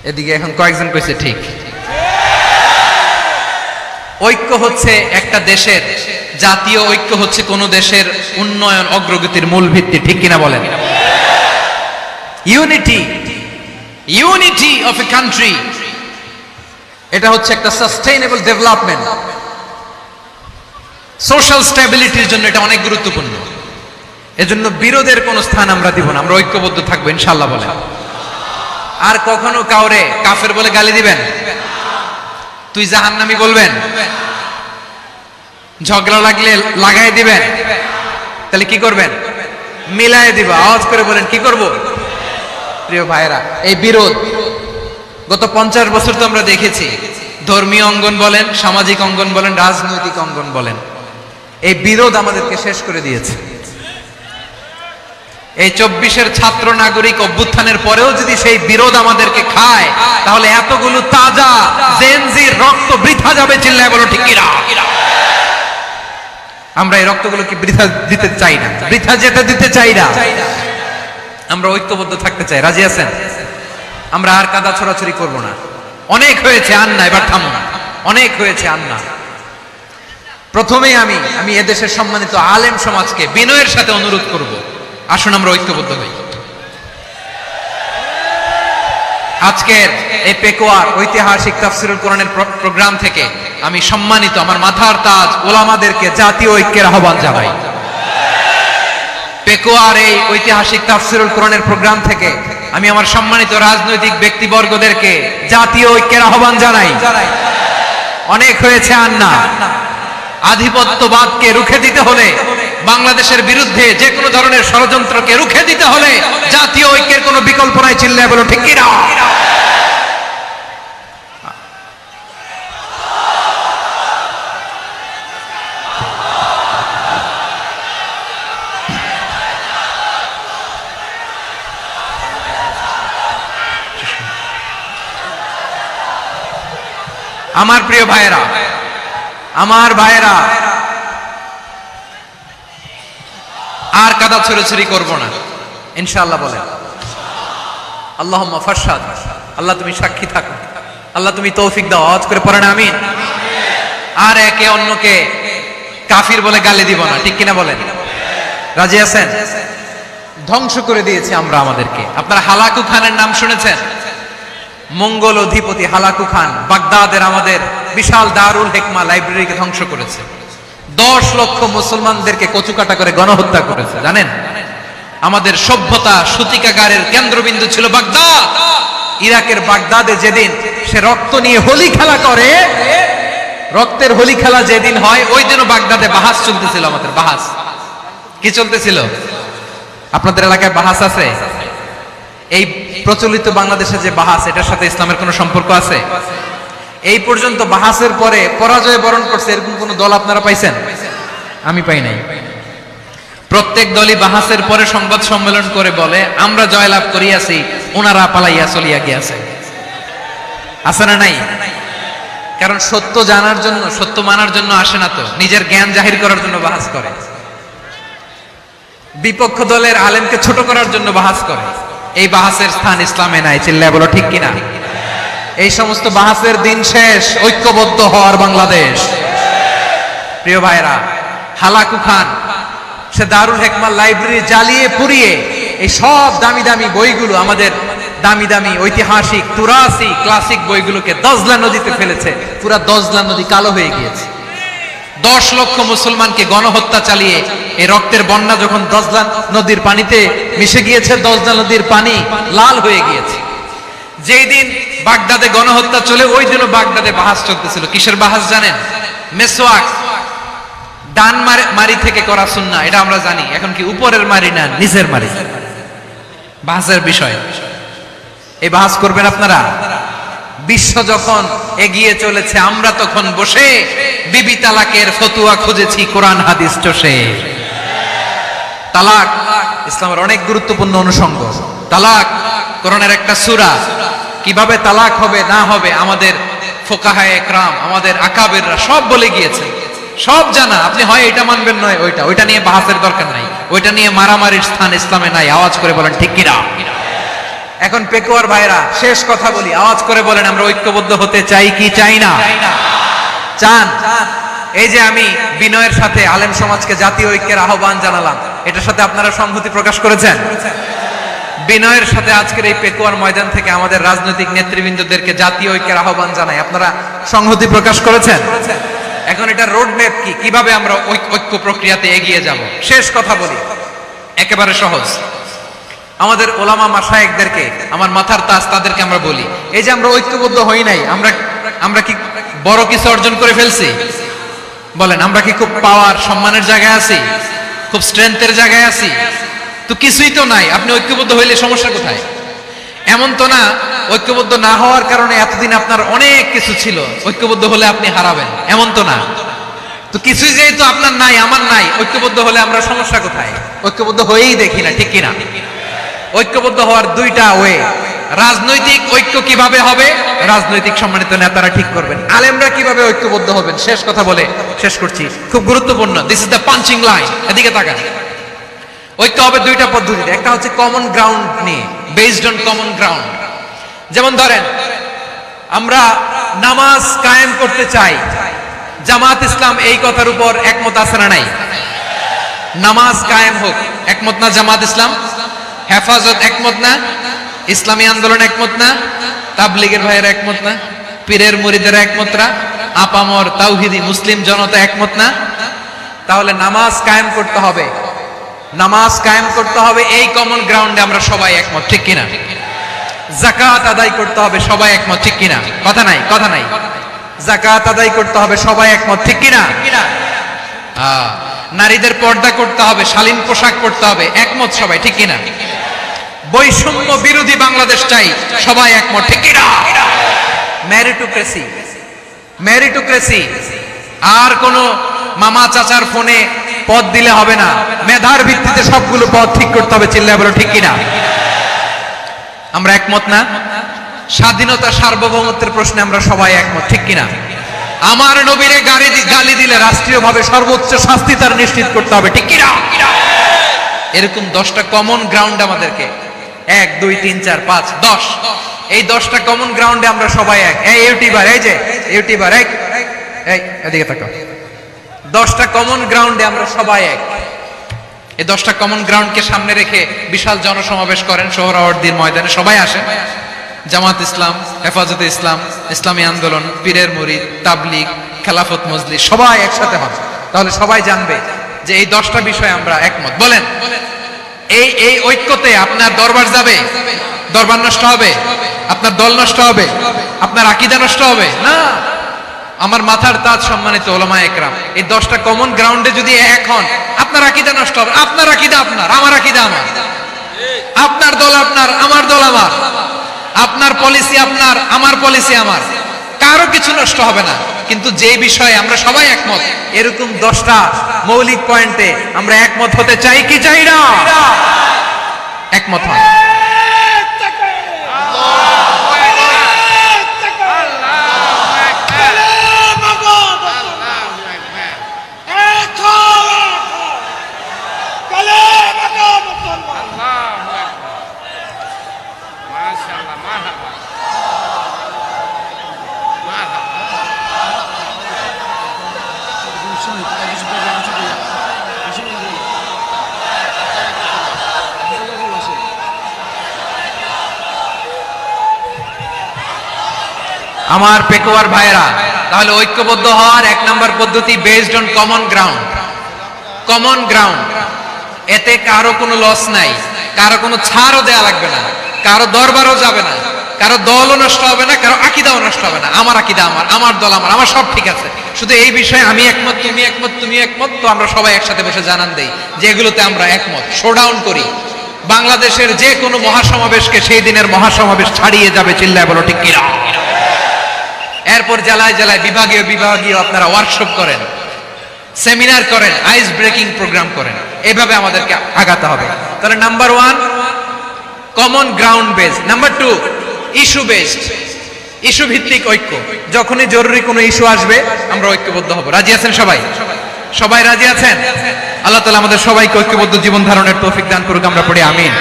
এদিকে এখন কয়েকজন কইছে ঠিক। ঐক্য হচ্ছে একটা দেশের, জাতীয় ঐক্য হচ্ছে কোন দেশের উন্নয়ন অগ্রগতির মূল ভিত্তি, ঠিক কিনা বলেন? ইউনিটি অফ এ কান্ট্রি, এটা হচ্ছে একটা সাস্টেইনেবল ডেভেলপমেন্ট, সোশ্যাল স্টেবিলিটির জন্য এটা অনেক গুরুত্বপূর্ণ। এজন্য বিরোধের কোন স্থান আমরা দিব না, আমরা ঐক্যবদ্ধ থাকবো ইনশাআল্লাহ বলেন। আর কখনো কাউরে কাফের বলে গালি দিবেন? তুই জাহান্নামী বলবেন? ঝগড়া লাগলে লাগাই দিবেন? তাহলে কি করবেন? মিলাই দিব। আওয়াজ করে বলেন কি করব? প্রিয় ভাইরা, এই বিরোধ গত 50 বছর তো আমরা দেখেছি, ধর্মীয় অঙ্গন বলেন, সামাজিক অঙ্গন বলেন, রাজনৈতিক অঙ্গন বলেন, এই বিরোধ আমাদেরকে শেষ করে দিয়েছে। এই 24-এর ছাত্র নাগরিক অভ্যুত্থানের পরেও যদি সেই বিরোধ আমাদেরকে খায়, তাহলে এতগুলো তাজা জেনজির রক্ত বৃথা যাবে। চিল্লায় বলো ঠিক কিনা? আমরা এই রক্তগুলোকে বৃথা দিতে চাই না, বৃথা যেটা দিতে চাই না। আমরা ঐক্যবদ্ধ থাকতে চাই। রাজি আছেন? আমরা আর কাদা ছড়াছড়ি করব না। অনেক হয়েছে, আন্না, এবার থামুন। অনেক হয়েছে, আন্না। প্রথমেই আমি এদেশের সম্মানিত আলেম সমাজকে বিনয়ের সাথে অনুরোধ করব, আসুন আমরা ঐক্যবদ্ধ হই। আজকের এই পেকুয়ার ঐতিহাসিক তাফসীরুল কোরআনের প্রোগ্রাম থেকে আমি সম্মানিত আমার মাথার তাজ ওলামাদেরকে জাতীয় ঐক্যের আহ্বান জানাই। পেকুয়ার এই ঐতিহাসিক তাফসীরুল কোরআনের প্রোগ্রাম থেকে আমি আমার সম্মানিত রাজনৈতিক ব্যক্তিবর্গদেরকে জাতীয় ঐক্যের আহ্বান জানাই। অনেক হয়েছে, আন্না। আধিপত্যবাদকে রুখে দিতে হলে, বাংলাদেশের বিরুদ্ধে যে কোনো ধরনের ষড়যন্ত্রকে রুখে দিতে হলে জাতীয় ঐক্যের কোনো বিকল্প নাই। চিল্লায় বলো ঠিক কিনা? আমার প্রিয় ভাইয়েরা, আমার ভাইয়েরা, আর কাদা ছুড়োছুড়ি করব না ইনশাআল্লাহ। বলেন আল্লাহুম্মা ফাশহাদ। আল্লাহ তুমি সাক্ষী থাকো, আল্লাহ তুমি তৌফিক দাও। আওয়াজ করে পড়েন আমিন। আর একে অন্যকে কাফির বলে গালি দিব না, ঠিক কিনা বলেন? রাজি আছেন? ধ্বংস করে দিয়েছি আমরা আমাদেরকে। আপনারা হালাকু খানের নাম শুনেছেন? মঙ্গল অধিপতি হালাকু খান বাগদাদের আমাদের বিশাল দারুল হিকমা লাইব্রেরিকে ধ্বংস করেছে। 10 লক্ষ মুসলমানদেরকে কচুকাটা করে গণহত্যা করেছে। জানেন, আমাদের সভ্যতা সূতিকাগারের কেন্দ্রবিন্দু ছিল বাগদাদ। ইরাকের বাগদাদে যেদিন সে রক্ত নিয়ে হোলি খেলা করে, রক্তের হোলি খেলা যেদিন হয়, ওই দিনও বাগদাদে বাহাস চলতেছিল। আমাদের বাহাস কি চলতেছিল? আপনাদের এলাকায় বাহাস আছে? এই প্রচলিত বাংলাদেশে যে বাহাস, এটার সাথে ইসলামের কোনো সম্পর্ক আছে? এই পর্যন্ত বাহাসের পরে পরাজয় বরণ করছে এরকম কোন দল আপনারা পাইছেন? আমি পাই নাই। প্রত্যেক দলই বাহাসের পরে সংবাদ সম্মেলন করে বলে আমরা জয়লাভ করিয়াছি, ওনারা পালাইয়া চলিয়া গিয়াছে। আছে না নাই? কারণ সত্য জানার জন্য, সত্য মানার জন্য আসে না তো, নিজের জ্ঞান জাহির করার জন্য বাহাস করে। বিপক্ষ দলের আলেমকে ছোট করার জন্য বাহাস করে। এই বাহাসের স্থান ইসলামে নাই। চিল্লায় বলো ঠিক কিনা? এই সমস্ত বাহাসের দিন শেষ। ঐক্যবদ্ধ হওয়ার বাংলাদেশ। প্রিয় ভাইরা, হালাকু খান সে দারুল হিকমা লাইব্রেরি জ্বালিয়ে পুড়িয়ে এই সব দামি দামি বইগুলো, আমাদের দামি দামি ঐতিহাসিক তুরাসি ক্লাসিক বইগুলোকে দজলা নদীতে ফেলেছে। পুরা দজলা নদী কালো হয়ে গিয়েছে। 10 লক্ষ মুসলমানকে গণহত্যা চালিয়ে এই রক্তের বন্যা যখন দজলা নদীর পানিতে মিশে গিয়েছে, দজলা নদীর পানি লাল হয়ে গিয়েছে। যেই দিন বাগদাদে গণহত্যা চলে, ওই দিনও বাগদাদে বাহাস চলতেছিল। কিসের বাহাস জানেন? মেসওয়াক, ডান মারি থেকে করা সুন্নাহ, এটা আমরা জানি। এখন কি উপরের মারি না নিচের মারি? বাহাসের বিষয়। এই বাহাস করবেন আপনারা? বিশ্ব যখন এগিয়ে চলেছে, আমরা তখন বসে বিবি তালাকের ফতুয়া খুঁজেছি কোরআন হাদিস চষে। তালাক ইসলামের অনেক গুরুত্বপূর্ণ অনুষঙ্গ। তালাক কোরআনের একটা সূরা। কিভাবে তালাক হবে না হবে আমাদের ফুকাহায়ে ইকরাম, আমাদের আকাবেররা সব বলে গিয়েছে, সব জানা। আপনি হয় এটা মানবেন, নয় ওইটা। ওইটা নিয়ে বাহাসের দরকার নাই, ওইটা নিয়ে মারামারির স্থান ইসলামে নাই। আওয়াজ করে বলেন ঠিক কিনা? এখন পেকুয়ার ভাইরা, শেষ কথা বলি, আওয়াজ করে বলেন আমরা ঐক্যবদ্ধ হতে চাই কি চাই না? চান? এই যে আমি বিনয়ের সাথে আলেম সমাজকে জাতীয় ঐক্যের আহ্বান জানালাম, এটার সাথে আপনারা সংহতি প্রকাশ করেছেন? বিনয়ের সাথে আজকের এই পেকুয়ার ময়দান থেকে আমাদের রাজনৈতিক নেতৃবৃন্দদেরকে জাতীয় ঐক্যের আহ্বান জানাই, আপনারা সংহতি প্রকাশ করেছেন? এখন এটা রোড ম্যাপ কি, কিভাবে আমরা ঐক্য প্রক্রিয়াতে এগিয়ে যাব? শেষ কথা বলি, একেবারে সহজ। আমাদের ওলামা মাশায়েখদেরকে, আমার মাথার তাজ, তাদেরকে আমরা বলি, এই যে আমরা ঐক্যবদ্ধ হই নাই, আমরা কি বড় কিছু অর্জন করে ফেলছি? বলেন, আমরা কি খুব পাওয়ার সম্মানের জায়গায় আছি? খুব স্ট্রেংথের জায়গায় আছি? তো কিছুই তো নাই। আপনি ঐক্যবদ্ধ হইলে সমস্যা কোথায়? এমন তো না ঐক্যবদ্ধ না হওয়ার কারণে এতদিন আপনার অনেক কিছু ছিল, ঐক্যবদ্ধ হলে আপনি হারাবেন, এমন তো না। তো কিছুই যেহেতু আপনার নাই, আমার নাই, ঐক্যবদ্ধ হলে আমরা সমস্যা কোথায়? ঐক্যবদ্ধ হয়েই দেখি না, ঠিক কিনা? ঐক্যবদ্ধ হওয়ার দুইটা ওয়ে। রাজনৈতিক ঐক্য কিভাবে হবে? রাজনৈতিক সম্মানিত নেতারা ঠিক করবেন। আলেমরা কিভাবে ঐক্যবদ্ধ হবেন? শেষ কথা বলে শেষ করছি, খুব গুরুত্বপূর্ণ। This is the punching line. এদিকে তাকান। ঐক্য হবে দুইটা পদ্ধতিতে। একটা হচ্ছে কমন গ্রাউন্ড নিয়ে, বেসড অন কমন গ্রাউন্ড। যেমন ধরেন, আমরা নামাজ কায়েম করতে চাই, জামাত ইসলাম এই কথার উপর একমত আছে না নাই? নামাজ কায়েম হোক, একমত না জামাত ইসলাম? হেফাজত একমত না? ইসলামী আন্দোলন একমত না? তাবলীগের ভাইয়েরা একমত না? পীরের মুরিদেরা একমত না? আপামর তাওহীদি মুসলিম জনতা একমত না? তাহলে নামাজ কায়েম করতে হবে। নামাজ কায়েম করতে হবে এই কমন গ্রাউন্ডে আমরা সবাই একমত, ঠিক কিনা? যাকাত আদায় করতে হবে, সবাই একমত, ঠিক কিনা? কথা নাই, কথা নাই। যাকাত আদায় করতে হবে, সবাই একমত, ঠিক কিনা? নারীদের পর্দা করতে হবে, শালীন পোশাক পরতে হবে, একমত সবাই, ঠিক কিনা? বৈষম্য বিরোধী বাংলাদেশ চাই, সবাই একমত, ঠিক কিনা? Meritocracy, meritocracy. আর কোন মামা চাচার ফোনে পদ দিলে হবে না, মেধার ভিত্তিতে সবগুলো পদ ঠিক করতে হবে। চিল্লায় বলো ঠিক কিনা? আমরা একমত না? স্বাধীনতা সার্বভৌমত্বের প্রশ্নে আমরা সবাই একমত, ঠিক কিনা? আমার নবীরে গালি দিলে রাষ্ট্রীয়ভাবে সর্বোচ্চ শাস্তি তার নিশ্চিত করতে হবে, ঠিক কিনা? এরকম 10টা কমন গ্রাউন্ড আমাদেরকে, 1 2 3 4 5 10, এই 10টা কমন গ্রাউন্ডে আমরা সবাই এক। এই ইউটিউবার, এই যে ইউটিউবার, এই এদিকে তাকাও, 10টা কমন গ্রাউন্ডে আমরা সবাই এক। এই 10টা কমন গ্রাউন্ডকে সামনে রেখে বিশাল জনসমাবেশ করেন সোহরাওয়ার্দীর ময়দানে, সবাই আসেন। জামাত ইসলাম, হেফাজতে ইসলাম, ইসলামী আন্দোলন, পীরের মুরিদ, তাবলিগ, খেলাফত মজলিস, সবাই একসাথে হন, তাহলে সবাই জানবে যে এই 10টা বিষয়ে আমরা একমত। বলেন, এই ঐক্যতে আপনার দরবার যাবে? দরবার নষ্ট হবে? আপনার দল নষ্ট হবে? আপনার আকীদা নষ্ট হবে? না। আমার মাথার তাজ সম্মানিত উলামায়ে কেরাম, এই 10টা কমন গ্রাউন্ডে যদি এক হন, আপনার আকীদা নষ্ট হবে? আপনার আকীদা আপনার, আমার আকীদা আমার, আপনার দল আপনার, আমার দল আমার, আপনার পলিসি আপনার, আমার পলিসি আমার, কারো কিছু নষ্ট হবে না। কিন্তু যে বিষয়ে আমরা সবাই একমত, এরকম 10টা মৌলিক পয়েন্টে আমরা একমত হতে চাই কি চাই না? একমত হন। আমার পেকুয়ার ভাইরা, তাহলে ঐক্যবদ্ধ হওয়ার 1 নম্বর পদ্ধতি based on common ground. Common ground, এতে কারো কোনো লস নাই, কারো কোনো ছাড়ও দেয়া লাগবে না, কারো দরবারও যাবে না, কারো দলও নষ্ট হবে না, কারো আকীদাও নষ্ট হবে না। আমার আকীদা আমার, আমার দল আমার, আমার সব ঠিক আছে। শুধু এই বিষয়ে আমি একমত, তুমি একমত, তুমি একমত, তো আমরা সবাই একসাথে বসে জানান দেই যে এগুলোতে আমরা একমত। শোডাউন করি, বাংলাদেশের যে কোনো মহাসমাবেশকে সেই দিনের মহাসমাবেশ ছাড়িয়ে যাবে। চিল্লায় বলো ঠিক কিনা? এরপর জেলায় জেলায় বিভাগীয় বিভাগীয় আপনারা ওয়ার্কশপ করেন, সেমিনার করেন, আইস ব্রেকিং প্রোগ্রাম করেন, এইভাবে আমাদেরকে আগাতে হবে। তাহলে number 1 common ground base. Number 2 issue based, issue ভিত্তিক ঐক্য। যখনই জরুরি কোনো ইস্যু আসবে আমরা ঐক্যবদ্ধ হব। রাজি আছেন সবাই? সবাই রাজি আছেন? আল্লাহ তাআলা আমাদের সবাইকে ঐক্যবদ্ধ জীবন ধারণের তৌফিক দান করুক, আমরা পড়ি আমিন।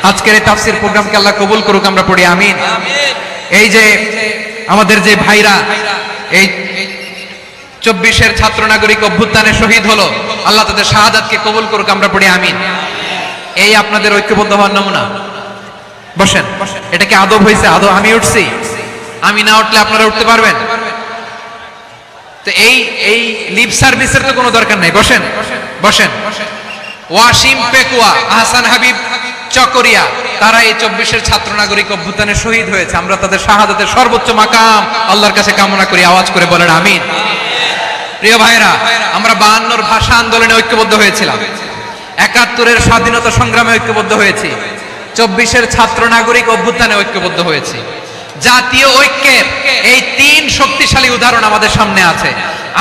আজকের এই তাফসীর প্রোগ্রামকে আল্লাহ কবুল করুক, আমরা পড়ি আমিন। এই যে আমাদের যে ভাইরা এই 24-এর ছাত্র নাগরিক অভ্যুত্থানে শহীদ হলো, আল্লাহ তাদের শাহাদাতকে কবুল করুক, আমরা পড়ি আমিন। এই আপনাদের ঐক্যবদ্ধ হওয়ার নমুনা। বসেন, এটা কি আদব হয়েছে? আদব আমি উঠছি, আমি না উঠলে আপনারা উঠতে পারবেন? তো এই লিপ সার্ভিসের তো কোনো দরকার নাই। বসেন বসেন। ওয়াসিম পেকুয়া, আহসান হাবিব চকরিয়া, তারা এই 24-এর ছাত্র নাগরিক অভ্যুত্থানে শহীদ হয়েছে। আমরা তাদের শাহাদাতের সর্বোচ্চ মাকাম আল্লাহর কাছে কামনা করি। আওয়াজ করে বলেন আমিন। প্রিয় ভাইরা, আমরা 52-র ভাষা আন্দোলনে ঐক্যবদ্ধ হয়েছিলাম, 71-এর স্বাধীনতা সংগ্রামে ঐক্যবদ্ধ হয়েছি, 24-এর ছাত্র নাগরিক অভ্যুত্থানে ঐক্যবদ্ধ হয়েছি। জাতীয় ঐক্যের এই 3 শক্তিশালী উদাহরণ আমাদের সামনে আছে।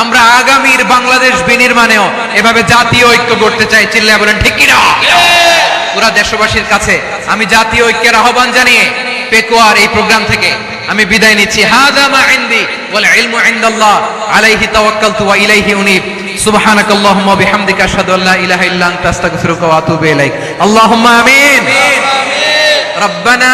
আমরা আগামীর বাংলাদেশ বিনির্মাণেও এভাবে জাতীয় ঐক্য করতে চাই। চিল্লায় বলেন ঠিক কিনা? পুরা দেশবাসীর কাছে আমি জাতীয় ঐক্যের আহ্বান জানিয়ে পেকুয়ার এই প্রোগ্রাম থেকে আমি বিদায় নিচ্ছি। হাযা মা ইনদি ওয়াল ইলমু ইনদাল্লাহ আলাইহি তাওয়াক্কালতু ওয়া ইলাইহি উনীব। সুবহানাকাল্লাহুম্মা ওয়া বিহামদিকা আশহাদু আল্লা ইলাহা ইল্লা আনতা আস্তাগফিরুকা ওয়া আতুবু ইলাইক। আল্লাহুম্মা আমিন। রব্বানা